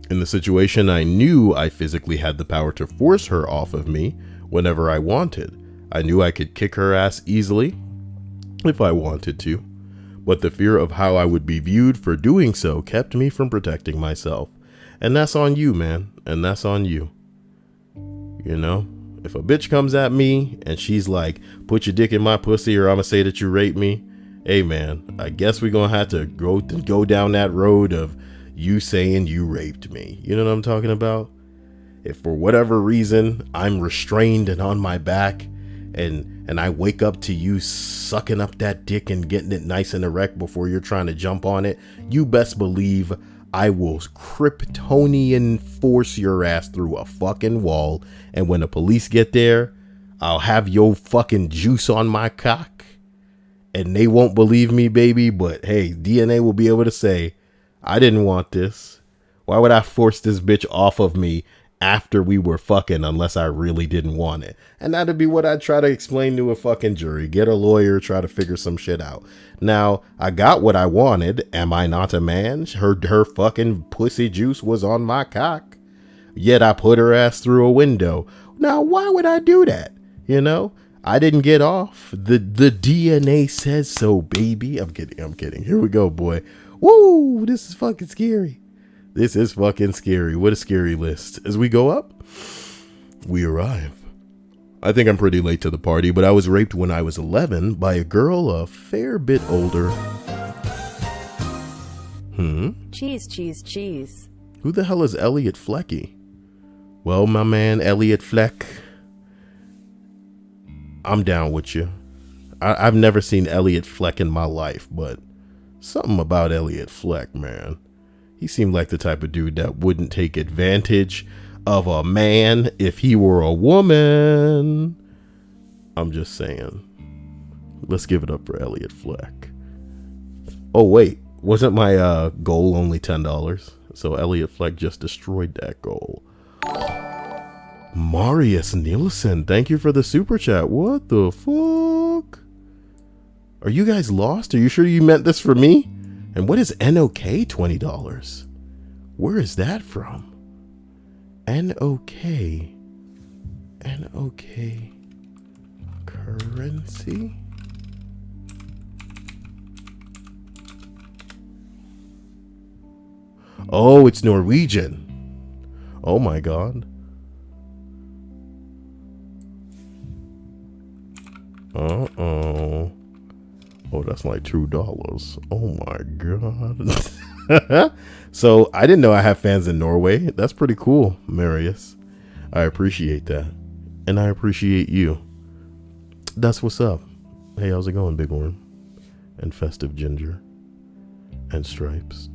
In the situation, I knew I physically had the power to force her off of me whenever I wanted. I knew I could kick her ass easily if I wanted to. But the fear of how I would be viewed for doing so kept me from protecting myself. And that's on you, man. And that's on you. You know, if a bitch comes at me and she's like, put your dick in my pussy or I'm gonna say that you raped me. Hey, man, I guess we're gonna have to go down that road of you saying you raped me. You know what I'm talking about? If for whatever reason I'm restrained and on my back and I wake up to you sucking up that dick and getting it nice and erect before you're trying to jump on it, you best believe I will Kryptonian force your ass through a fucking wall. And when the police get there, I'll have your fucking juice on my cock. And they won't believe me, baby. But hey, DNA will be able to say, I didn't want this. Why would I force this bitch off of me after we were fucking unless I really didn't want it? And that'd be what I'd try to explain to a fucking jury. Get a lawyer, try to figure some shit out. Now, I got what I wanted. Am I not a man? Her fucking pussy juice was on my cock. Yet I put her ass through a window. Now, why would I do that? You know, I didn't get off. The DNA says so, baby. I'm kidding. Here we go, boy. Woo, this is fucking scary. This is fucking scary. What a scary list. As we go up, we arrive. I think I'm pretty late to the party, but I was raped when I was 11 by a girl a fair bit older. Cheese. Who the hell is Elliot Flecky? Well, my man, Elliot Fleck, I'm down with you. I've never seen Elliot Fleck in my life, but something about Elliot Fleck, man. He seemed like the type of dude that wouldn't take advantage of a man if he were a woman. I'm just saying. Let's give it up for Elliot Fleck. Oh, wait. Wasn't my goal only $10? So Elliot Fleck just destroyed that goal. Marius Nielsen, thank you for the super chat. What the fuck? Are you guys lost? Are you sure you meant this for me? And what is NOK $20? Where is that from? NOK currency? Oh, it's Norwegian. Oh my god. Uh-oh. Oh, that's like $2. Oh my god. So I didn't know I have fans in Norway. That's pretty cool, Marius. I appreciate that. And I appreciate you. That's what's up. Hey, how's it going, Big Worm? And Festive Ginger. And Stripes.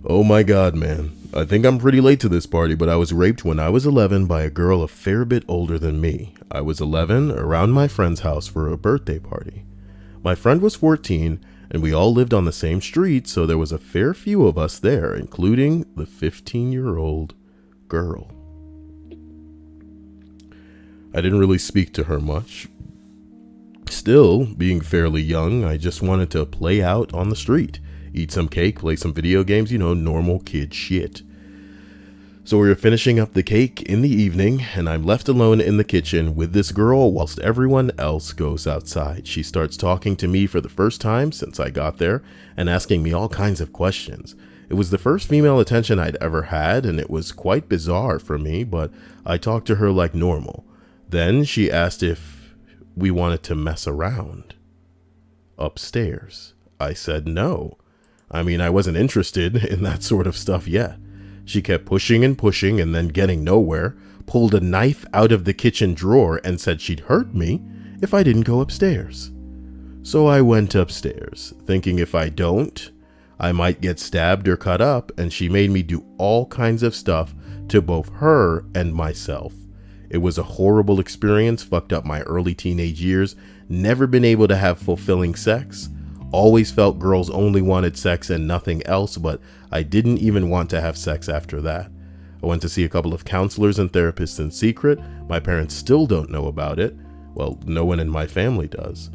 Oh my god, man. I think I'm pretty late to this party, but I was raped when I was 11 by a girl a fair bit older than me. I was 11 around my friend's house for a birthday party. My friend was 14, and we all lived on the same street, so there was a fair few of us there, including the 15-year-old girl. I didn't really speak to her much. Still, being fairly young, I just wanted to play out on the street, eat some cake, play some video games, you know, normal kid shit. So we were finishing up the cake in the evening, and I'm left alone in the kitchen with this girl whilst everyone else goes outside. She starts talking to me for the first time since I got there and asking me all kinds of questions. It was the first female attention I'd ever had, and it was quite bizarre for me, but I talked to her like normal. Then she asked if we wanted to mess around upstairs. I said no. I mean, I wasn't interested in that sort of stuff yet. She kept pushing and pushing and then getting nowhere, pulled a knife out of the kitchen drawer and said she'd hurt me if I didn't go upstairs. So I went upstairs, thinking if I don't, I might get stabbed or cut up, and she made me do all kinds of stuff to both her and myself. It was a horrible experience, fucked up my early teenage years, never been able to have fulfilling sex. Always felt girls only wanted sex and nothing else, but I didn't even want to have sex after that. I went to see a couple of counselors and therapists in secret. My parents still don't know about it. Well, no one in my family does.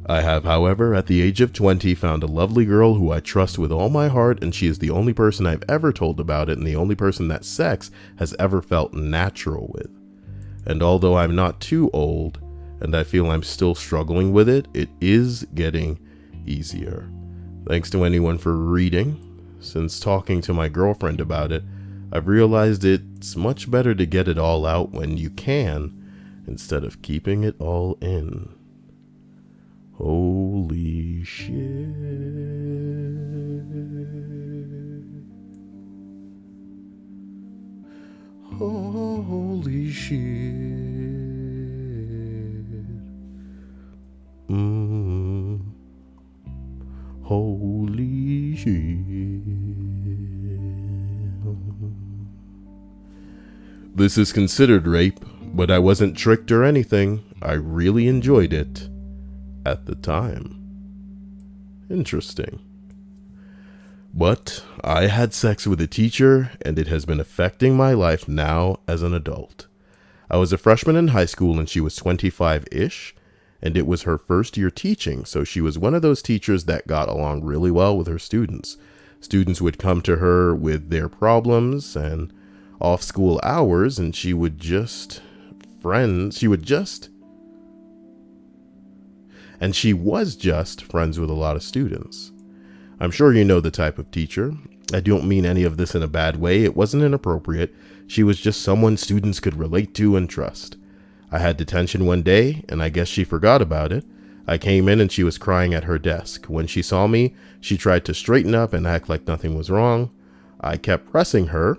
I have, however, at the age of 20, found a lovely girl who I trust with all my heart, and she is the only person I've ever told about it and the only person that sex has ever felt natural with. And although I'm not too old, and I feel I'm still struggling with it, it is getting easier. Thanks to anyone for reading. since talking to my girlfriend about it, I've realized it's much better to get it all out when you can, instead of keeping it all in. Holy shit. Holy shit. Holy shit. This is considered rape, but I wasn't tricked or anything. I really enjoyed it at the time. Interesting. But I had sex with a teacher, and it has been affecting my life now as an adult. I was a freshman in high school, and she was 25-ish, and it was her first year teaching, so she was one of those teachers that got along really well with her students. Students would come to her with their problems and off-school hours, and she was just friends with a lot of students. I'm sure you know the type of teacher. I don't mean any of this in a bad way. It wasn't inappropriate. She was just someone students could relate to and trust. I had detention one day, and I guess she forgot about it. I came in and she was crying at her desk. When she saw me, she tried to straighten up and act like nothing was wrong. I kept pressing her.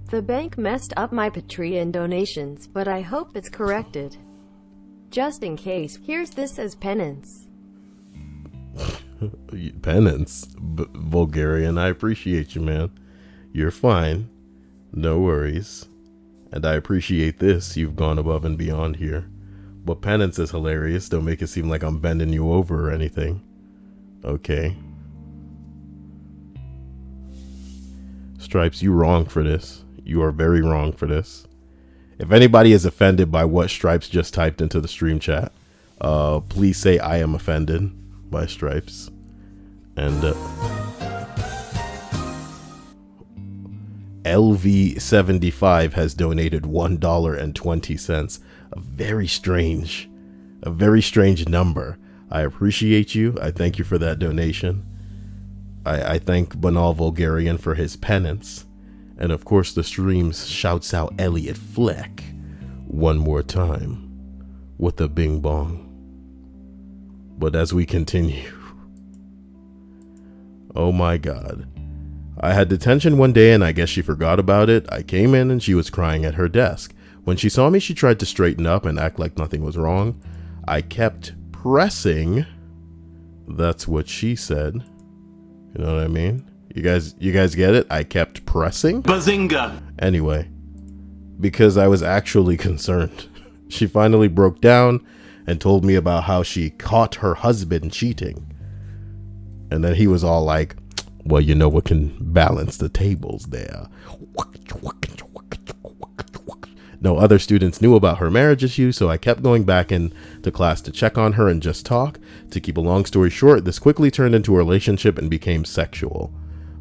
The bank messed up my Patreon donations, but I hope it's corrected. Just in case, here's this as penance. Penance? Bulgarian, I appreciate you, man. You're fine. No worries. And I appreciate this. You've gone above and beyond here. But penance is hilarious. Don't make it seem like I'm bending you over or anything. Okay. Stripes, you wrong for this. You are very wrong for this. If anybody is offended by what Stripes just typed into the stream chat, please say I am offended by Stripes. And LV75 has donated $1.20. A very strange number. I appreciate you. I thank you for that donation. I thank Banal Vulgarian for his penance. And of course the stream shouts out Elliot Fleck one more time with a bing bong. But as we continue, oh my God. I had detention one day and I guess she forgot about it. I came in and she was crying at her desk. When she saw me, she tried to straighten up and act like nothing was wrong. I kept pressing. That's what she said. You know what I mean? You guys get it? I kept pressing? Bazinga! Anyway, because I was actually concerned. She finally broke down and told me about how she caught her husband cheating. And then he was all like, well, you know what can balance the tables there. No other students knew about her marriage issues, so I kept going back into class to check on her and just talk. To keep a long story short, this quickly turned into a relationship and became sexual.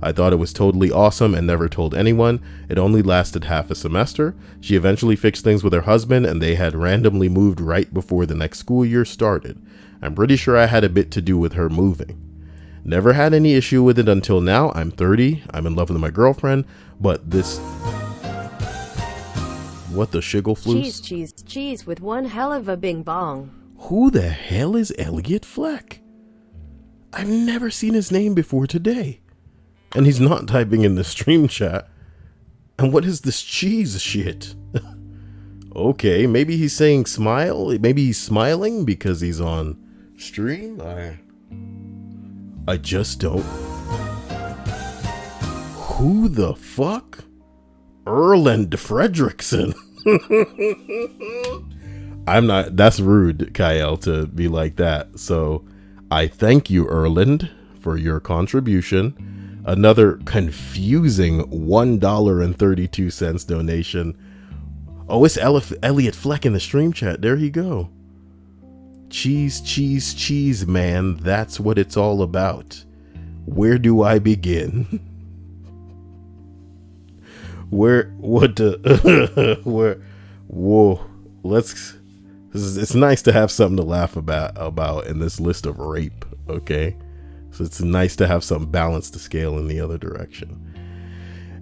I thought it was totally awesome and never told anyone. It only lasted half a semester. She eventually fixed things with her husband, and they had randomly moved right before the next school year started. I'm pretty sure I had a bit to do with her moving. Never had any issue with it until now. I'm 30. I'm in love with my girlfriend, but this... What the shiggle floos? Cheese with one hell of a bing bong. Who the hell is Elliot Fleck? I've never seen his name before today. And he's not typing in the stream chat. And what is this cheese shit? Okay, maybe he's saying smile. Maybe he's smiling because he's on stream. I just don't. Who the fuck? Erland Fredrickson. I'm not. That's rude, Kyle, to be like that. So I thank you, Erland, for your contribution. Another confusing $1.32 donation. Oh, it's Elliot Fleck in the stream chat. There you go. Cheese, man. That's what it's all about. Where do I begin? Whoa. Let's It's nice to have something to laugh about in this list of rape, okay? So it's nice to have some balance to scale in the other direction.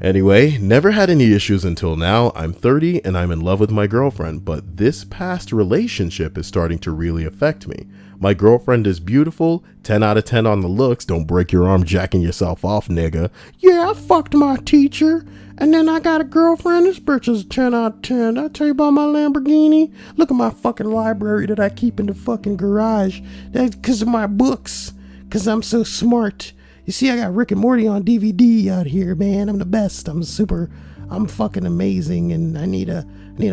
Anyway, never had any issues until now. I'm 30 and I'm in love with my girlfriend, but this past relationship is starting to really affect me. My girlfriend is beautiful, 10 out of 10 on the looks. Don't break your arm jacking yourself off, nigga. Yeah, I fucked my teacher, and then I got a girlfriend. This bitch is 10 out of 10. Did I tell you about my Lamborghini? Look at my fucking library that I keep in the fucking garage. That's because of my books, because I'm so smart. You see, I got Rick and Morty on DVD out here, man. I'm the best. I'm fucking amazing, and I need a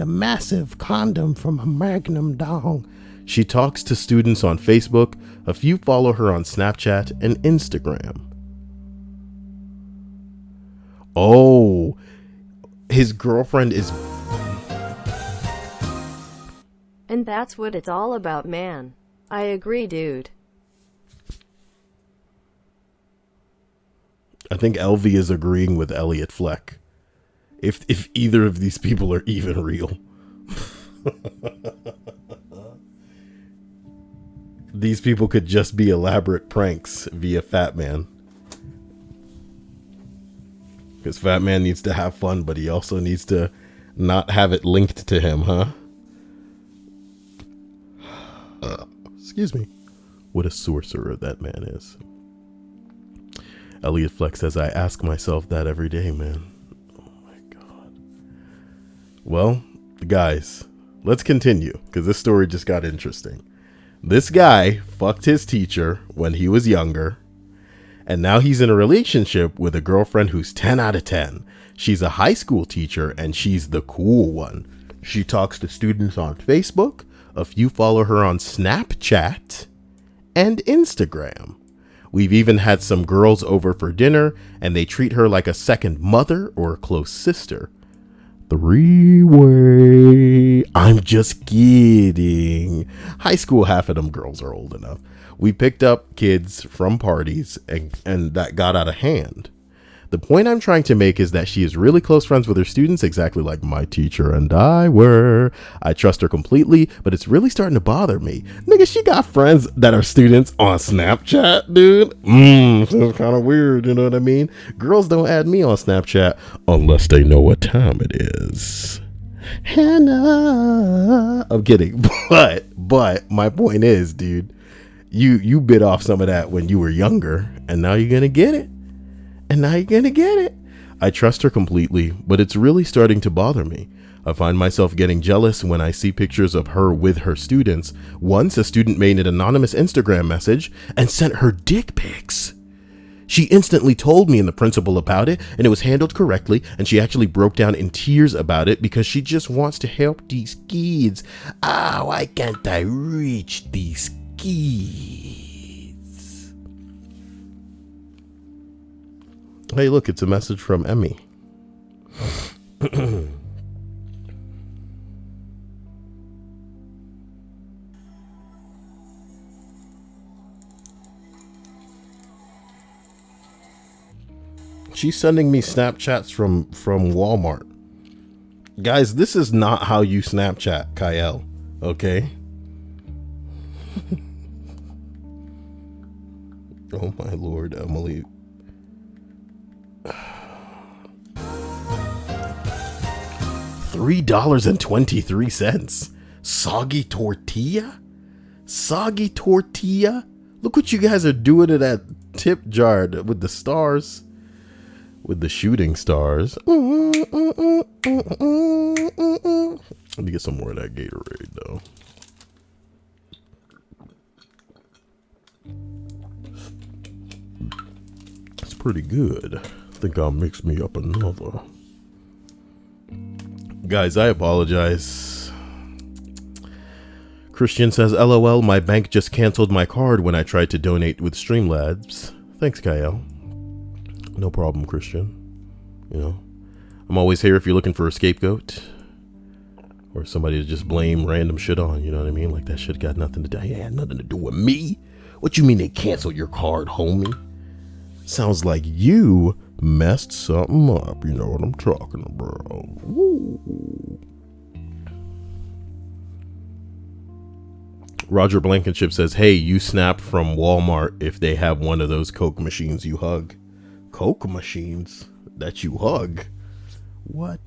massive condom from a Magnum dong. She talks to students on Facebook. A few follow her on Snapchat and Instagram. Oh, his girlfriend is... And that's what it's all about, man. I agree, dude. I think LV is agreeing with Elliot Fleck. If either of these people are even real. These people could just be elaborate pranks via Fat Man. Because Fat Man needs to have fun, but he also needs to not have it linked to him, huh? Excuse me. What a sorcerer that man is. Elliot Flex says, I ask myself that every day, man. Oh my God. Well, guys, let's continue, because this story just got interesting. This guy fucked his teacher when he was younger, and now he's in a relationship with a girlfriend who's 10 out of 10. She's a high school teacher, and she's the cool one. She talks to students on Facebook. A few follow her on Snapchat and Instagram. We've even had some girls over for dinner, and they treat her like a second mother or a close sister. Three-way. I'm just kidding. High school, half of them girls are old enough. We picked up kids from parties, and that got out of hand. The point I'm trying to make is that she is really close friends with her students, exactly like my teacher and I were. I trust her completely, but it's really starting to bother me. Nigga, she got friends that are students on Snapchat, dude. Sounds kind of weird, you know what I mean? Girls don't add me on Snapchat unless they know what time it is. Hannah. I'm kidding, but my point is, dude, you bit off some of that when you were younger, and now you're gonna get it. I trust her completely, but it's really starting to bother me. I find myself getting jealous when I see pictures of her with her students. Once, a student made an anonymous Instagram message and sent her dick pics. She instantly told me and the principal about it, and it was handled correctly, and she actually broke down in tears about it because she just wants to help these kids. Why can't I reach these kids? Hey, look, it's a message from Emmy. She's sending me Snapchats from Walmart. Guys, this is not how you Snapchat, Kyle. Okay? Oh my Lord, Emily. $3.23. Soggy tortilla? Soggy tortilla? Look what you guys are doing to that tip jar with the stars. With the shooting stars. Let me get some more of that Gatorade, though. It's pretty good. I think I'll mix me up another. Guys, I apologize. Christian says, LOL, my bank just canceled my card when I tried to donate with Streamlabs. Thanks, Kyle. No problem, Christian. You know, I'm always here if you're looking for a scapegoat or somebody to just blame random shit on. You know what I mean? Like, that shit got nothing to do. It had nothing to do with me. What you mean they canceled your card, homie? Sounds like you messed something up. You know what I'm talking about. Woo. Roger Blankenship says, hey, you snap from Walmart if they have one of those Coke machines you hug. Coke machines that you hug? What?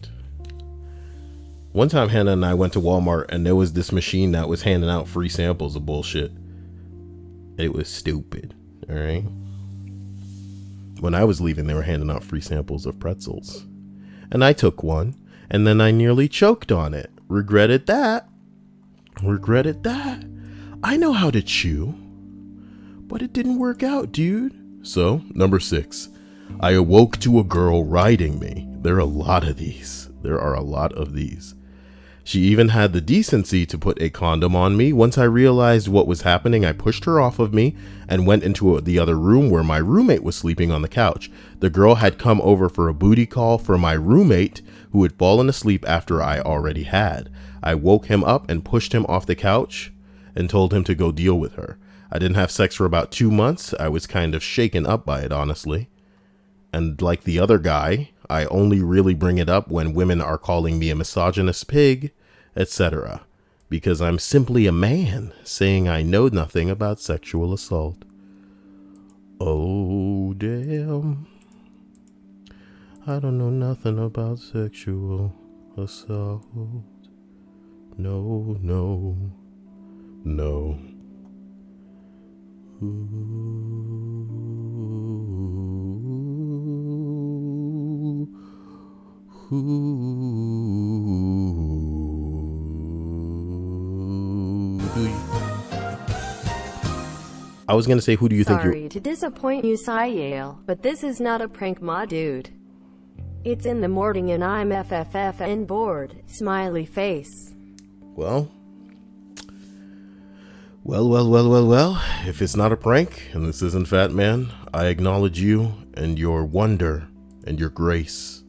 One time Hannah and I went to Walmart and there was this machine that was handing out free samples of bullshit. It was stupid. All right. When I was leaving, they were handing out free samples of pretzels. And I took one and then I nearly choked on it. Regretted that. Regretted that. I know how to chew. But it didn't work out, dude. So, number 6. I awoke to a girl riding me. There are a lot of these. There are a lot of these. She even had the decency to put a condom on me. Once I realized what was happening, I pushed her off of me and went into the other room where my roommate was sleeping on the couch. The girl had come over for a booty call for my roommate, who had fallen asleep after I already had. I woke him up and pushed him off the couch and told him to go deal with her. I didn't have sex for about 2 months. I was kind of shaken up by it, honestly. And like the other guy, I only really bring it up when women are calling me a misogynist pig, etc. Because I'm simply a man saying I know nothing about sexual assault. Oh, damn. I don't know nothing about sexual assault. No, no, no. I was gonna say, who do you think you're... Sorry to disappoint you, Yale, but this is not a prank, my dude. It's in the morning and I'm FFFN bored. Smiley face. Well, if it's not a prank and this isn't Fat Man, I acknowledge you and your wonder and your grace.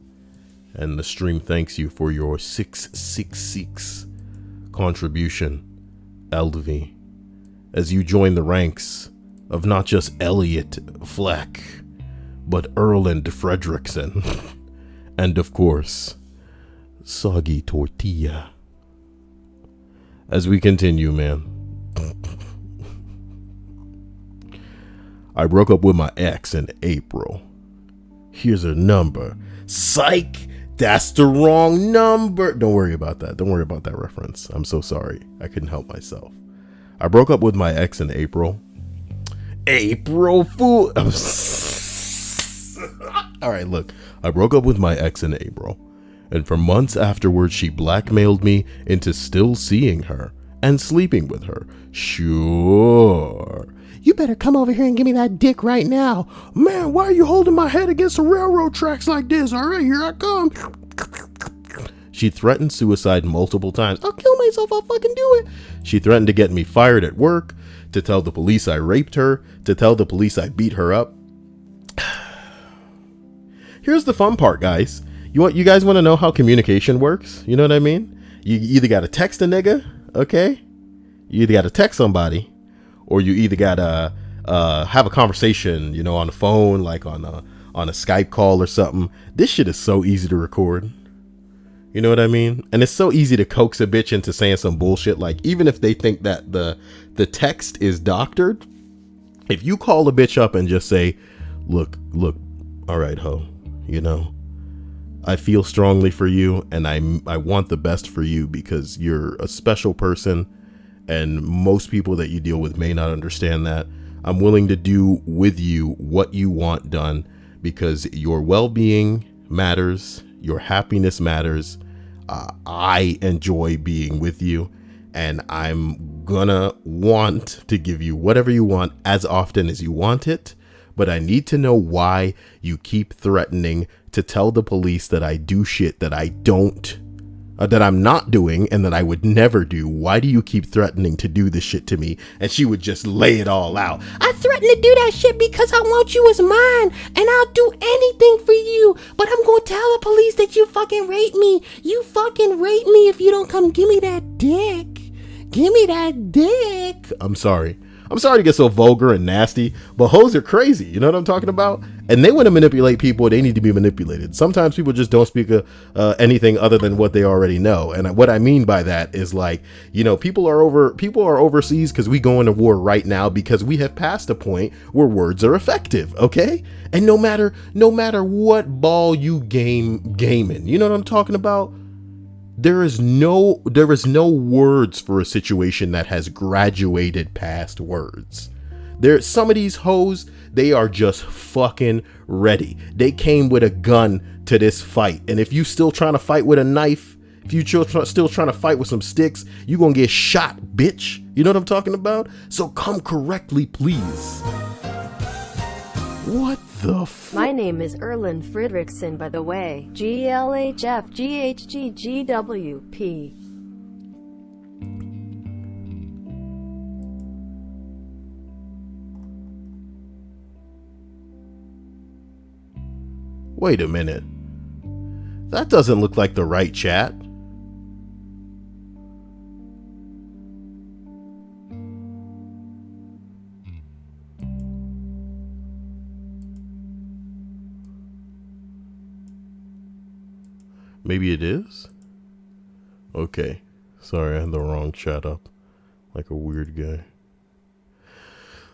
And the stream thanks you for your 666 contribution, LV, as you join the ranks of not just Elliot Fleck, but Erland Fredrickson, and of course, Soggy Tortilla. As we continue, man. I broke up with my ex in April. Here's her number. Psych! That's the wrong number. Don't worry about that. Don't worry about that reference. I'm so sorry. I couldn't help myself. I broke up with my ex in April. April Fool. All right, look. I broke up with my ex in April. And for months afterwards, she blackmailed me into still seeing her and sleeping with her. Sure. You better come over here and give me that dick right now. Man, why are you holding my head against the railroad tracks like this? All right, here I come. She threatened suicide multiple times. I'll kill myself. I'll fucking do it. She threatened to get me fired at work, to tell the police I raped her, to tell the police I beat her up. Here's the fun part, guys. You guys want to know how communication works? You know what I mean? You either got to text a nigga, okay? You either got to text somebody, or you either got to have a conversation, you know, on the phone, like on a Skype call or something. This shit is so easy to record. You know what I mean? And it's so easy to coax a bitch into saying some bullshit. Like, even if they think that the text is doctored, if you call a bitch up and just say, look, all right, ho, you know, I feel strongly for you and I want the best for you because you're a special person and most people that you deal with may not understand that. I'm willing to do with you what you want done because your well-being matters, your happiness matters. I enjoy being with you and I'm gonna want to give you whatever you want as often as you want it. But I need to know why you keep threatening to tell the police that I do shit that I don't, that I'm not doing and that I would never do. Why do you keep threatening to do this shit to me? And she would just lay it all out. I threaten to do that shit because I want you as mine and I'll do anything for you. But I'm going to tell the police that you fucking rape me. You fucking rape me if you don't come give me that dick. Give me that dick. I'm sorry. I'm sorry to get so vulgar and nasty, but hoes are crazy. You know what I'm talking about? And they want to manipulate people. They need to be manipulated. Sometimes people just don't speak anything other than what they already know. And what I mean by that is like, you know, people are overseas because we go into war right now because we have passed a point where words are effective. Okay. And no matter what ball you gaming, you know what I'm talking about? There is no words for a situation that has graduated past words. Some of these hoes, they are just fucking ready. They came with a gun to this fight. And if you still trying to fight with a knife, if you still trying to fight with some sticks, you gonna get shot, bitch. You know what I'm talking about? So come correctly, please. What the fuck? My name is Erland Fredrickson, by the way. GLHFGHGGWP. Wait a minute. That doesn't look like the right chat. Maybe it is? Okay. Sorry, I had the wrong chat up. Like a weird guy.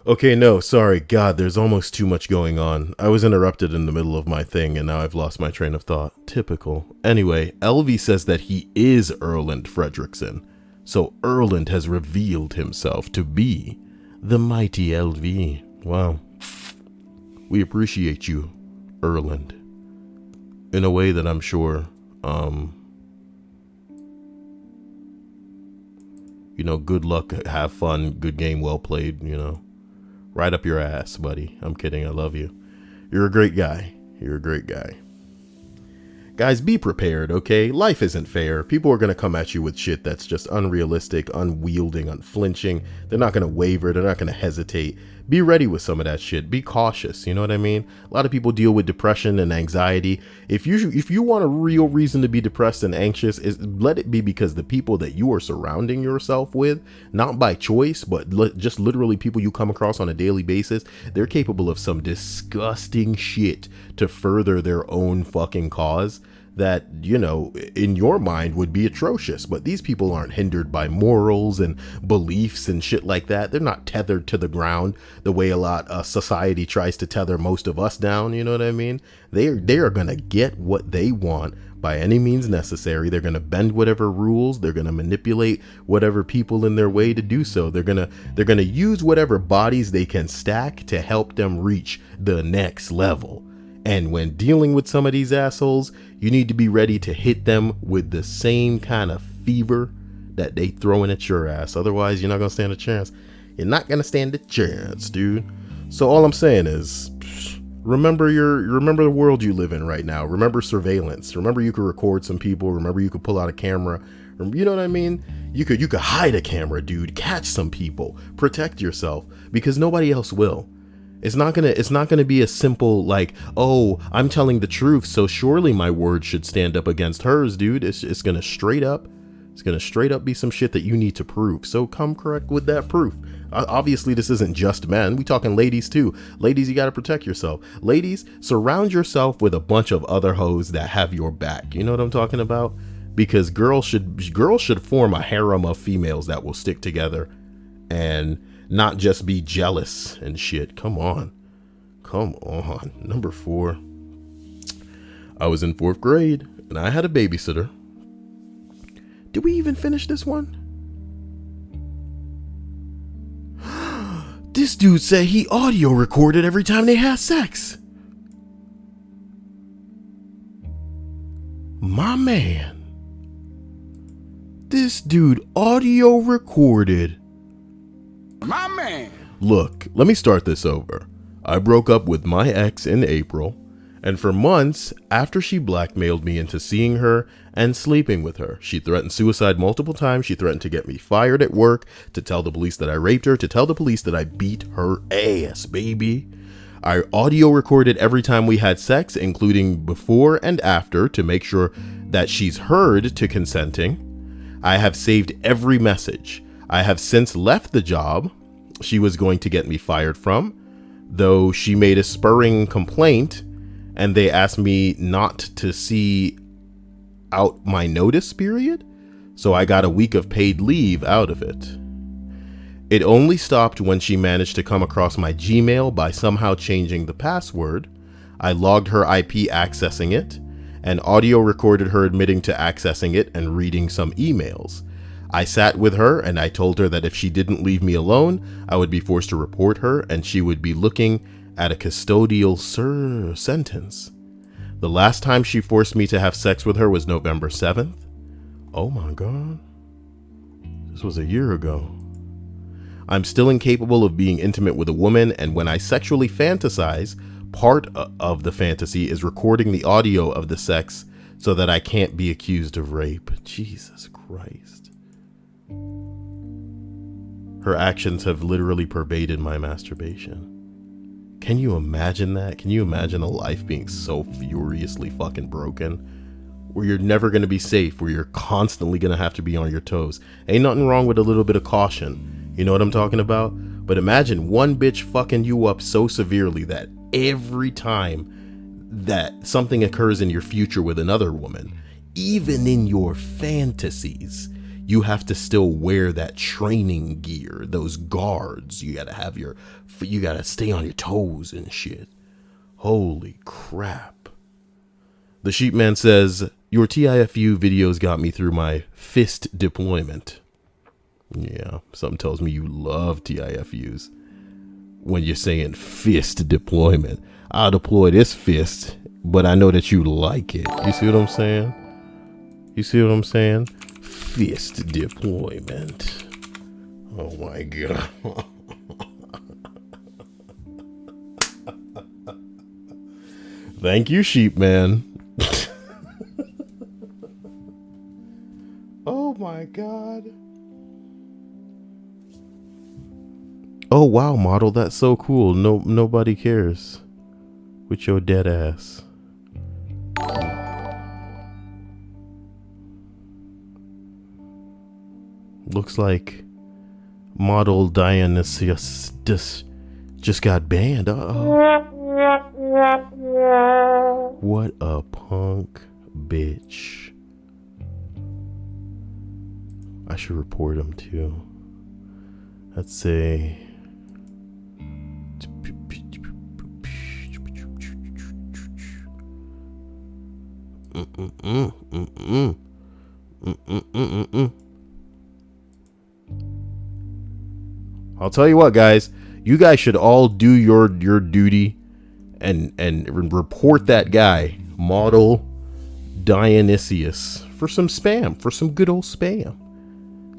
Okay, no, sorry. God, there's almost too much going on. I was interrupted in the middle of my thing, and now I've lost my train of thought. Typical. Anyway, Elvie says that he is Erland Fredrickson. So Erland has revealed himself to be the mighty Elvie. Wow. We appreciate you, Erland. In a way that I'm sure... you know, good luck, have fun, good game, well played, you know. Right up your ass, buddy. I'm kidding, I love you. You're a great guy. You're a great guy. Guys, be prepared, okay? Life isn't fair. People are going to come at you with shit that's just unrealistic, unwielding, unflinching. They're not going to waver. They're not going to hesitate. Be ready with some of that shit. Be cautious, you know what I mean? A lot of people deal with depression and anxiety. If you want a real reason to be depressed and anxious, let it be because the people that you are surrounding yourself with, not by choice, but just literally people you come across on a daily basis, they're capable of some disgusting shit to further their own fucking cause that, you know, in your mind would be atrocious. But these people aren't hindered by morals and beliefs and shit like that. They're not tethered to the ground the way a lot of society tries to tether most of us down. You know what I mean? They are going to get what they want by any means necessary. They're going to bend whatever rules. They're going to manipulate whatever people in their way to do so. They're going to use whatever bodies they can stack to help them reach the next level. And when dealing with some of these assholes, you need to be ready to hit them with the same kind of fever that they throwing at your ass. Otherwise, you're not going to stand a chance. You're not going to stand a chance, dude. So all I'm saying is, remember the world you live in right now. Remember surveillance. Remember you could record some people. Remember you could pull out a camera. You know what I mean? You could hide a camera, dude. Catch some people. Protect yourself because nobody else will. It's not gonna be a simple like, oh, I'm telling the truth, so surely my word should stand up against hers, dude. It's gonna straight up be some shit that you need to prove. So come correct with that proof. Obviously, this isn't just men. We talking ladies too. Ladies, you gotta protect yourself. Ladies, surround yourself with a bunch of other hoes that have your back. You know what I'm talking about? Because girls should form a harem of females that will stick together and not just be jealous and shit. Come on. Number 4. I was in 4th grade and I had a babysitter. Did we even finish this one? This dude said he audio recorded every time they had sex. My man. This dude audio recorded. My man. Look, let me start this over. I broke up with my ex in April, and for months after she blackmailed me into seeing her and sleeping with her. She threatened suicide multiple times. She threatened to get me fired at work, to tell the police that I raped her, to tell the police that I beat her ass, baby. I audio recorded every time we had sex, including before and after, to make sure that she's heard to consenting. I have saved every message. I have since left the job. she was going to get me fired from, though she made a spurring complaint and they asked me not to see out my notice period, so I got a week of paid leave out of it. It only stopped when she managed to come across my Gmail by somehow changing the password. I logged her IP accessing it, and audio recorded her admitting to accessing it and reading some emails. I sat with her and I told her that if she didn't leave me alone, I would be forced to report her and she would be looking at a custodial sentence. The last time she forced me to have sex with her was November 7th. Oh my God. This was a year ago. I'm still incapable of being intimate with a woman, and when I sexually fantasize, part of the fantasy is recording the audio of the sex so that I can't be accused of rape. Jesus Christ. Her actions have literally pervaded my masturbation. Can you imagine that? Can you imagine a life being so furiously fucking broken? Where you're never going to be safe, where you're constantly going to have to be on your toes. Ain't nothing wrong with a little bit of caution. You know what I'm talking about? But imagine one bitch fucking you up so severely that every time that something occurs in your future with another woman, even in your fantasies, you have to still wear that training gear, those guards. You gotta stay on your toes and shit. Holy crap. The Sheepman says, your TIFU videos got me through my fist deployment. Yeah, something tells me you love TIFUs. When you're saying fist deployment, I'll deploy this fist, but I know that you like it. You see what I'm saying? You see what I'm saying? Fist deployment. Oh my God. Thank you, Sheepman. Oh my God. Oh wow, model, that's so cool. Nobody cares. With your dead ass. Looks like model Dionysius just got banned. What a punk bitch. I should report him too. Let's say I'll tell you what, guys, you guys should all do your duty and report that guy, model Dionysius, for some spam, for some good old spam.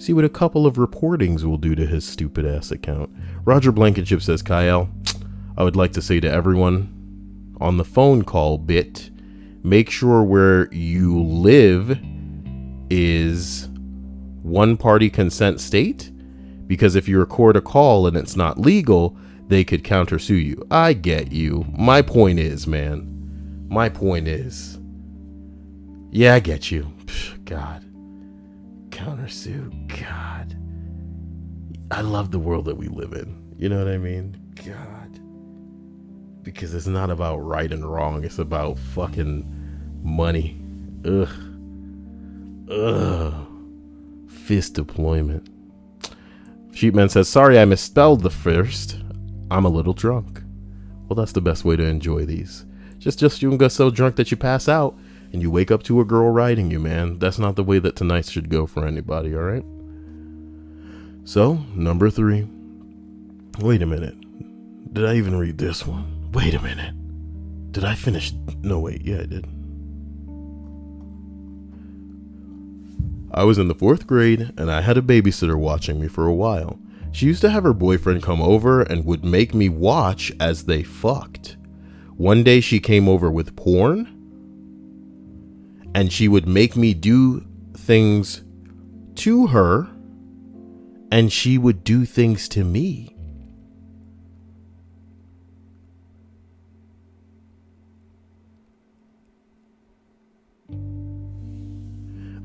See what a couple of reportings will do to his stupid ass account. Roger Blankenship says, Kyle, I would like to say to everyone on the phone call bit, make sure where you live is one party consent state, because if you record a call and it's not legal, they could countersue you. I get you. My point is, man, my point is, yeah, I get you. God. Countersue. God. I love the world that we live in. You know what I mean? God. Because it's not about right and wrong. It's about fucking money. Ugh. Fist deployment. Sheepman says, sorry I misspelled the first. I'm a little drunk. Well, that's the best way to enjoy these. Just you can get so drunk that you pass out and you wake up to a girl riding you, man. That's not the way that tonight should go for anybody, all right? So, number 3. Wait a minute. Did I even read this one? Wait a minute. Did I finish? No, wait. Yeah, I did. I was in the 4th grade and I had a babysitter watching me for a while. She used to have her boyfriend come over and would make me watch as they fucked. One day she came over with porn and she would make me do things to her and she would do things to me.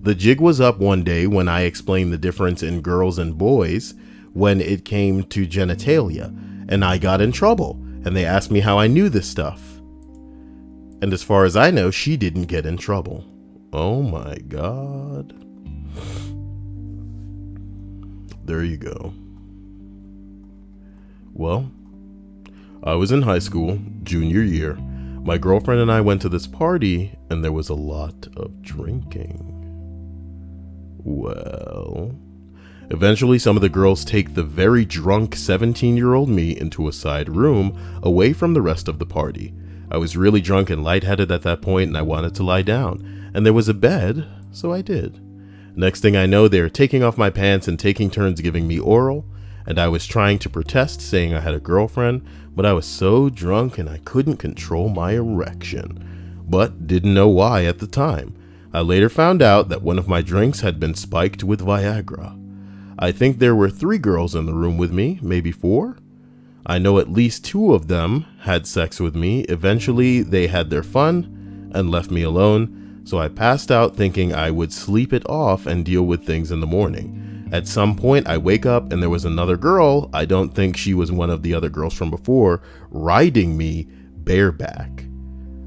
The jig was up one day when I explained the difference in girls and boys when it came to genitalia, and I got in trouble, and they asked me how I knew this stuff. And as far as I know, she didn't get in trouble. Oh my God. There you go. Well, I was in high school, junior year. My girlfriend and I went to this party, and there was a lot of drinking. Well, eventually some of the girls take the very drunk 17-year-old me into a side room away from the rest of the party. I was really drunk and lightheaded at that point, and I wanted to lie down, and there was a bed, so I did. Next thing I know, they're taking off my pants and taking turns giving me oral, and I was trying to protest, saying I had a girlfriend, but I was so drunk and I couldn't control my erection, but didn't know why at the time. I later found out that one of my drinks had been spiked with Viagra. I think there were 3 girls in the room with me, maybe 4. I know at least 2 of them had sex with me. Eventually, they had their fun and left me alone, so I passed out thinking I would sleep it off and deal with things in the morning. At some point, I wake up and there was another girl, I don't think she was one of the other girls from before, riding me bareback.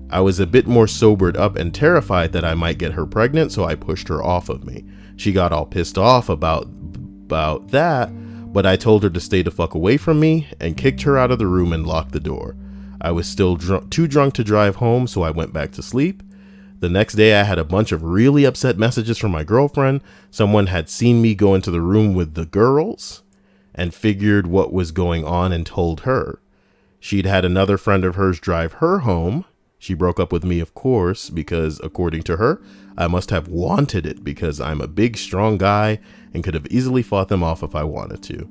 I was a bit more sobered up and terrified that I might get her pregnant, so I pushed her off of me. She got all pissed off about that, but I told her to stay the fuck away from me and kicked her out of the room and locked the door. I was still too drunk to drive home, so I went back to sleep. The next day I had a bunch of really upset messages from my girlfriend. Someone had seen me go into the room with the girls and figured what was going on and told her. She'd had another friend of hers drive her home. She broke up with me, of course, because according to her, I must have wanted it because I'm a big, strong guy and could have easily fought them off if I wanted to.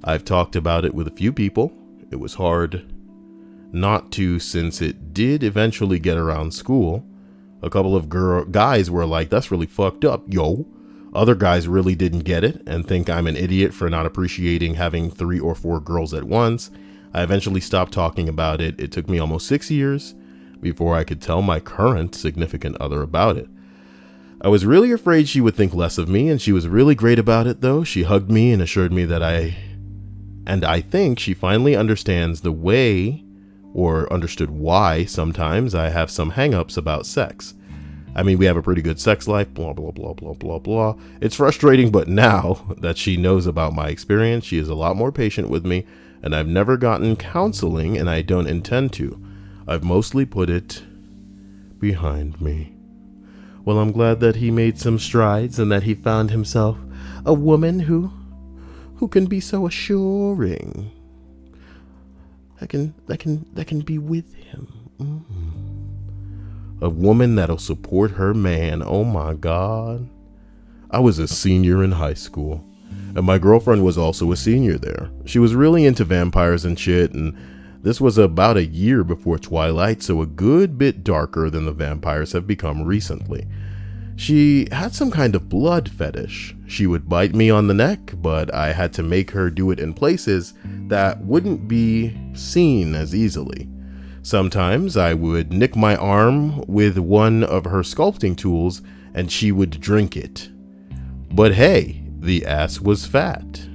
I've talked about it with a few people. It was hard not to, since it did eventually get around school. A couple of guys were like, "That's really fucked up, yo." Other guys really didn't get it and think I'm an idiot for not appreciating having 3 or 4 girls at once. I eventually stopped talking about it. It took me almost 6 years before I could tell my current significant other about it. I was really afraid she would think less of me, and she was really great about it though. She hugged me and assured me that I think she finally understands the way, or understood why sometimes I have some hang-ups about sex. I mean, we have a pretty good sex life, blah, blah, blah, blah, blah, blah. It's frustrating, but now that she knows about my experience, she is a lot more patient with me, and I've never gotten counseling, and I don't intend to. I've mostly put it behind me. Well, I'm glad that he made some strides and that he found himself a woman who can be so assuring. That can be with him. A woman that'll support her man. Oh my God. I was a senior in high school, and my girlfriend was also a senior there. She was really into vampires and shit, and this was about a year before Twilight, so a good bit darker than the vampires have become recently. She had some kind of blood fetish. She would bite me on the neck, but I had to make her do it in places that wouldn't be seen as easily. Sometimes I would nick my arm with one of her sculpting tools and she would drink it. But hey, the ass was fat.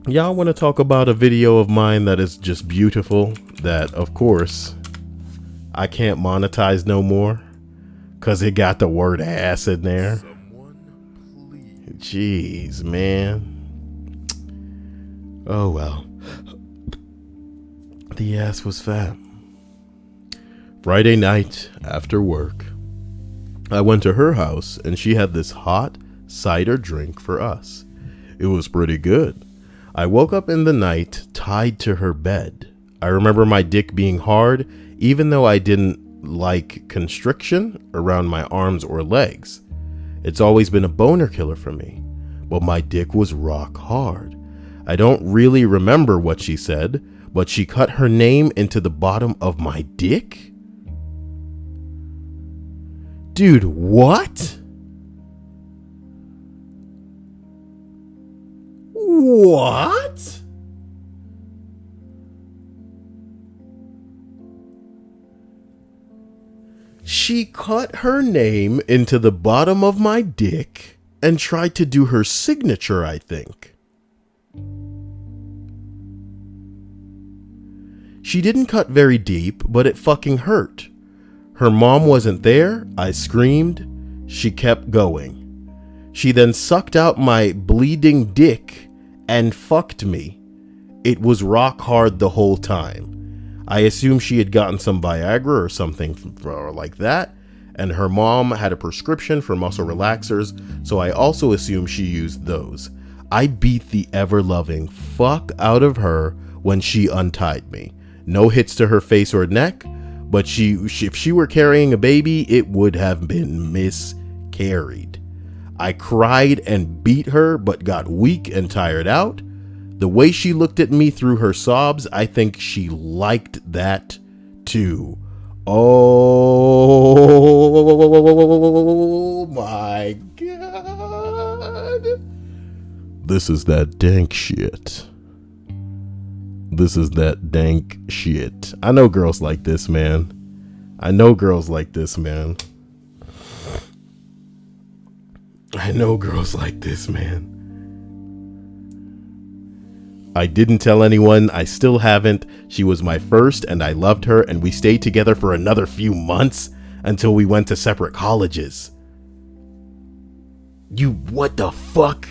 Y'all want to talk about a video of mine that is just beautiful, that of course I can't monetize no more because it got the word ass in there? Jeez, man. Oh well. The ass was fat. Friday night after work, I went to her house and she had this hot cider drink for us. It was pretty good. I woke up in the night tied to her bed. I remember my dick being hard, even though I didn't like constriction around my arms or legs. It's always been a boner killer for me, but my dick was rock hard. I don't really remember what she said, but she cut her name into the bottom of my dick? Dude, what? What? She cut her name into the bottom of my dick and tried to do her signature, I think. She didn't cut very deep, but it fucking hurt. Her mom wasn't there. I screamed. She kept going. She then sucked out my bleeding dick and fucked me. It was rock hard the whole time. I assume she had gotten some Viagra or something like that, and her mom had a prescription for muscle relaxers, so I also assume she used those. I beat the ever-loving fuck out of her when she untied me. No hits to her face or neck, but if she were carrying a baby, it would have been miscarried. I cried and beat her, but got weak and tired out. The way she looked at me through her sobs, I think she liked that too. Oh my God. This is that dank shit. This is that dank shit. I know girls like this, man. I know girls like this, man. I know girls like this, man. I didn't tell anyone. I still haven't. She was my first and I loved her, and we stayed together for another few months until we went to separate colleges. You, what the fuck?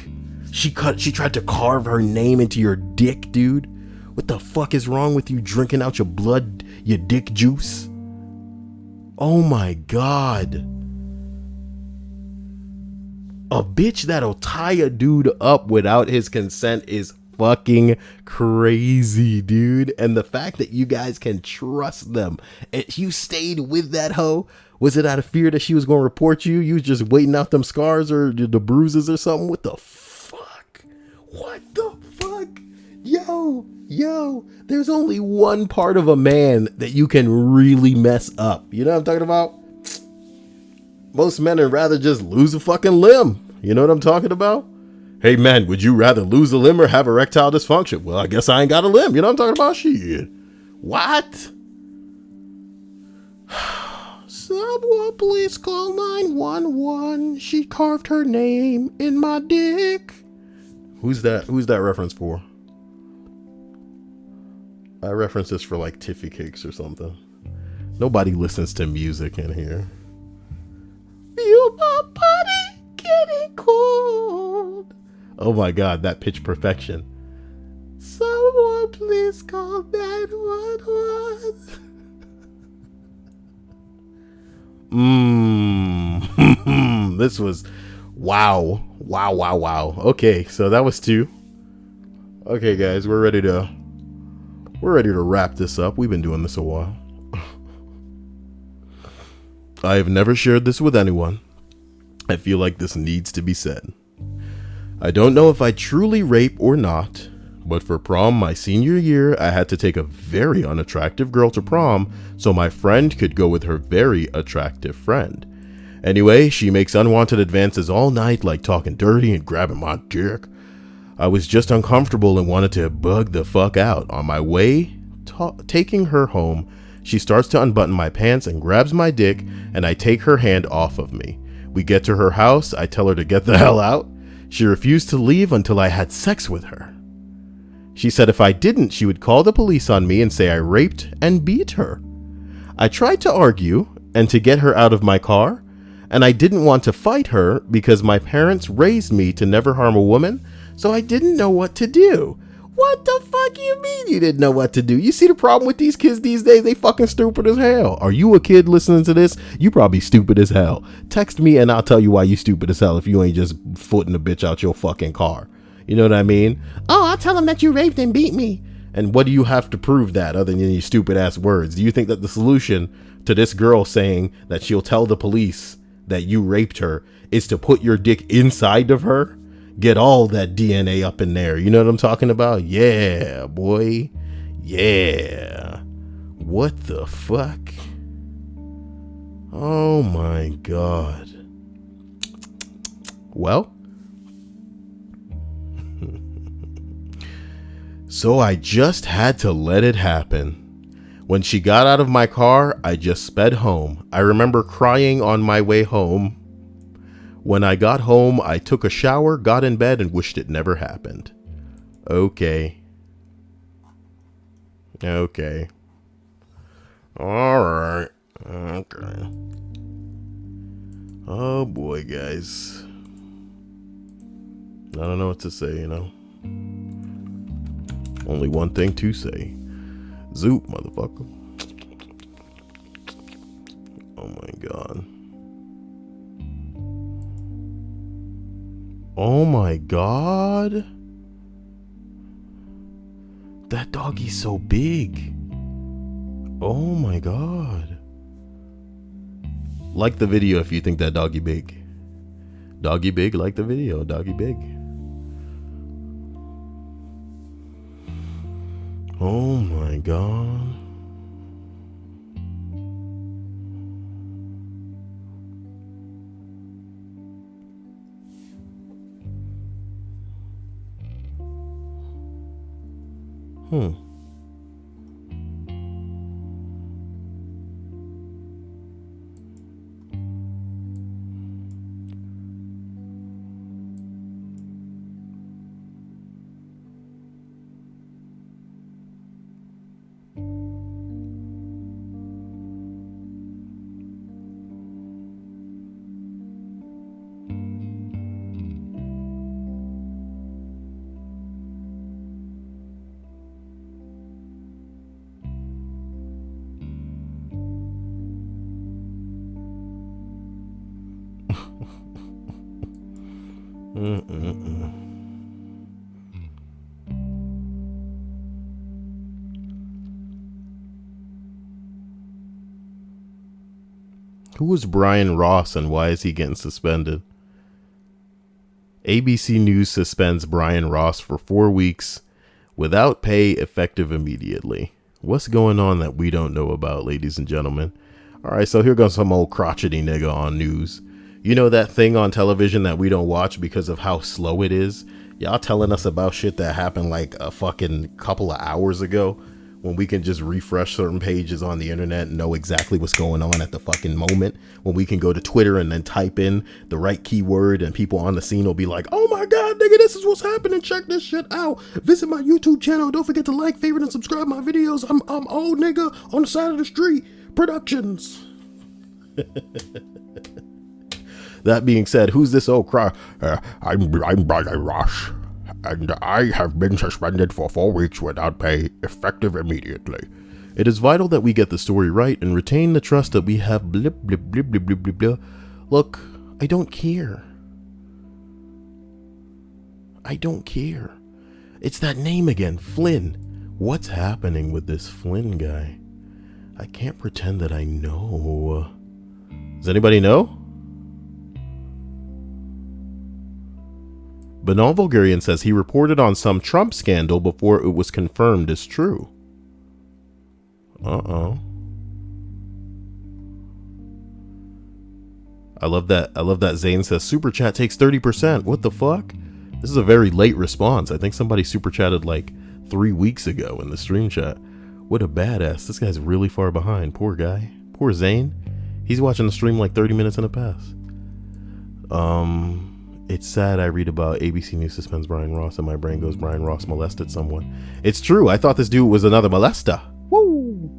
She tried to carve her name into your dick, dude. What the fuck is wrong with you drinking out your blood, your dick juice? Oh my God. A bitch that'll tie a dude up without his consent is fucking crazy, dude. And the fact that you guys can trust them. And you stayed with that hoe. Was it out of fear that she was going to report you? You was just waiting out them scars or the bruises or something? What the fuck? What the fuck? Yo, there's only one part of a man that you can really mess up. You know what I'm talking about? Most men would rather just lose a fucking limb. You know what I'm talking about? Hey, man, would you rather lose a limb or have erectile dysfunction? Well, I guess I ain't got a limb. You know what I'm talking about? Shit. What? Someone please call 911. She carved her name in my dick. Who's that reference for? I reference this for like Tiffy cakes or something. Nobody listens to music in here. Feel my body getting cold. Oh my God, that pitch perfection. Someone please call 911. This was wow. Okay, so that was 2. Okay, guys, we're ready to wrap this up. We've been doing this a while. I have never shared this with anyone. I feel like this needs to be said. I don't know if I truly rape or not, but for prom my senior year, I had to take a very unattractive girl to prom so my friend could go with her very attractive friend. Anyway, she makes unwanted advances all night, like talking dirty and grabbing my dick. I was just uncomfortable and wanted to bug the fuck out. On my way, taking her home, she starts to unbutton my pants and grabs my dick, and I take her hand off of me. We get to her house. I tell her to get the hell out. She refused to leave until I had sex with her. She said if I didn't, she would call the police on me and say I raped and beat her. I tried to argue and to get her out of my car, and I didn't want to fight her because my parents raised me to never harm a woman, so I didn't know what to do. What the fuck you mean you didn't know what to do? You see the problem with these kids these days? They fucking stupid as hell. Are you a kid listening to this? You probably stupid as hell. Text me and I'll tell you why you stupid as hell if you ain't just footing a bitch out your fucking car. You know what I mean? Oh, I'll tell them that you raped and beat me. And what do you have to prove that other than your stupid ass words? Do you think that the solution to this girl saying that she'll tell the police that you raped her is to put your dick inside of her? Get all that DNA up in there. You know what I'm talking about? Yeah, boy. Yeah. What the fuck? Oh my God. Well. So I just had to let it happen. When she got out of my car, I just sped home. I remember crying on my way home. When I got home, I took a shower, got in bed, and wished it never happened. Okay. Alright. Okay. Oh boy, guys. I don't know what to say, you know. Only one thing to say. Zoop, motherfucker. Oh my god. Oh my god. That doggy's so big. Oh my god. Like the video if you think that doggy big. Doggy big, like the video. Doggy big. Oh my god. Hmm. Who is Brian Ross and why is he getting suspended? ABC News suspends Brian Ross for 4 weeks without pay effective immediately. What's going on that we don't know about, ladies and gentlemen? Alright, so here goes some old crotchety nigga on news. You know that thing on television that we don't watch because of how slow it is? Y'all telling us about shit that happened like a fucking couple of hours ago when we can just refresh certain pages on the internet and know exactly what's going on at the fucking moment, when we can go to Twitter and then type in the right keyword and people on the scene will be like, oh my god, nigga, this is what's happening, check this shit out, visit my YouTube channel, don't forget to like, favorite, and subscribe my videos, I'm old nigga on the side of the street productions. That being said, who's this old cry? I'm Brian Ross, and I have been suspended for 4 weeks without pay, effective immediately. It is vital that we get the story right and retain the trust that we have. Blip, blip, blip, blip, blip, blip, blip. Look, I don't care. I don't care. It's that name again, Flynn. What's happening with this Flynn guy? I can't pretend that I know. Does anybody know? Banal Vulgarian says he reported on some Trump scandal before it was confirmed as true. Uh-oh. I love that Zane says Superchat takes 30%. What the fuck? This is a very late response. I think somebody super chatted like 3 weeks ago in the stream chat. What a badass. This guy's really far behind. Poor guy. Poor Zane. He's watching the stream like 30 minutes in the past. It's sad I read about ABC News suspends Brian Ross and my brain goes Brian Ross molested someone. It's true. I thought this dude was another molester. Woo!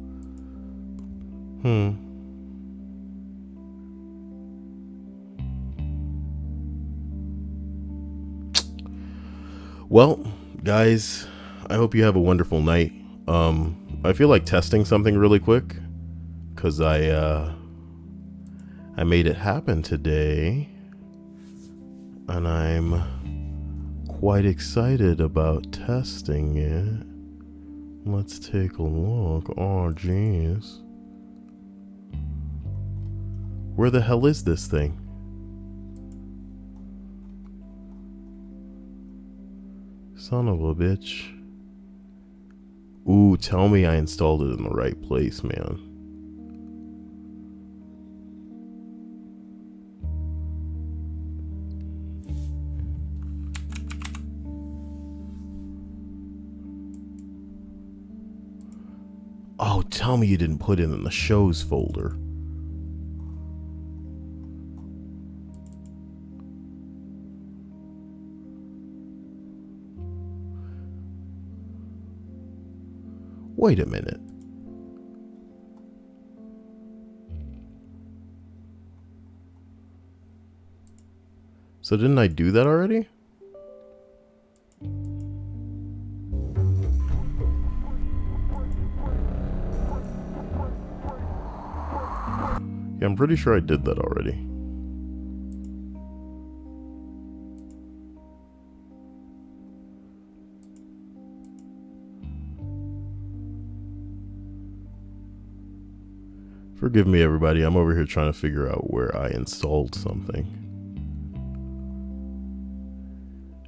Well, guys, I hope you have a wonderful night. I feel like testing something really quick because I made it happen today. And I'm quite excited about testing it. Let's take a look. Oh, jeez. Where the hell is this thing? Son of a bitch. Ooh, tell me I installed it in the right place, man. Oh, tell me you didn't put it in the shows folder. Wait a minute. So didn't I do that already? Yeah, I'm pretty sure I did that already. Forgive me, everybody. I'm over here trying to figure out where I installed something.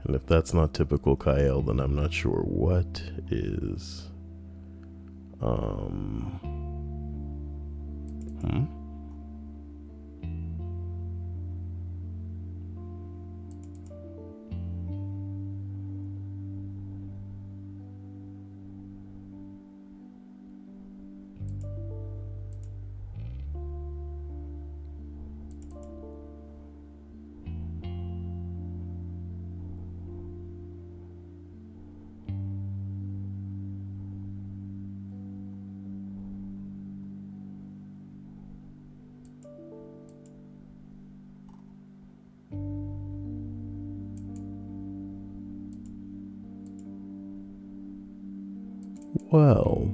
And if that's not typical Kyle, then I'm not sure what is. Well,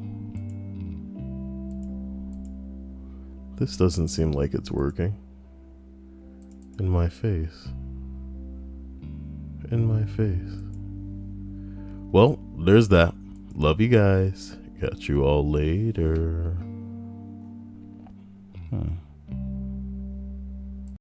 this doesn't seem like it's working. In my face. In my face. Well, there's that. Love you guys. Catch you all later.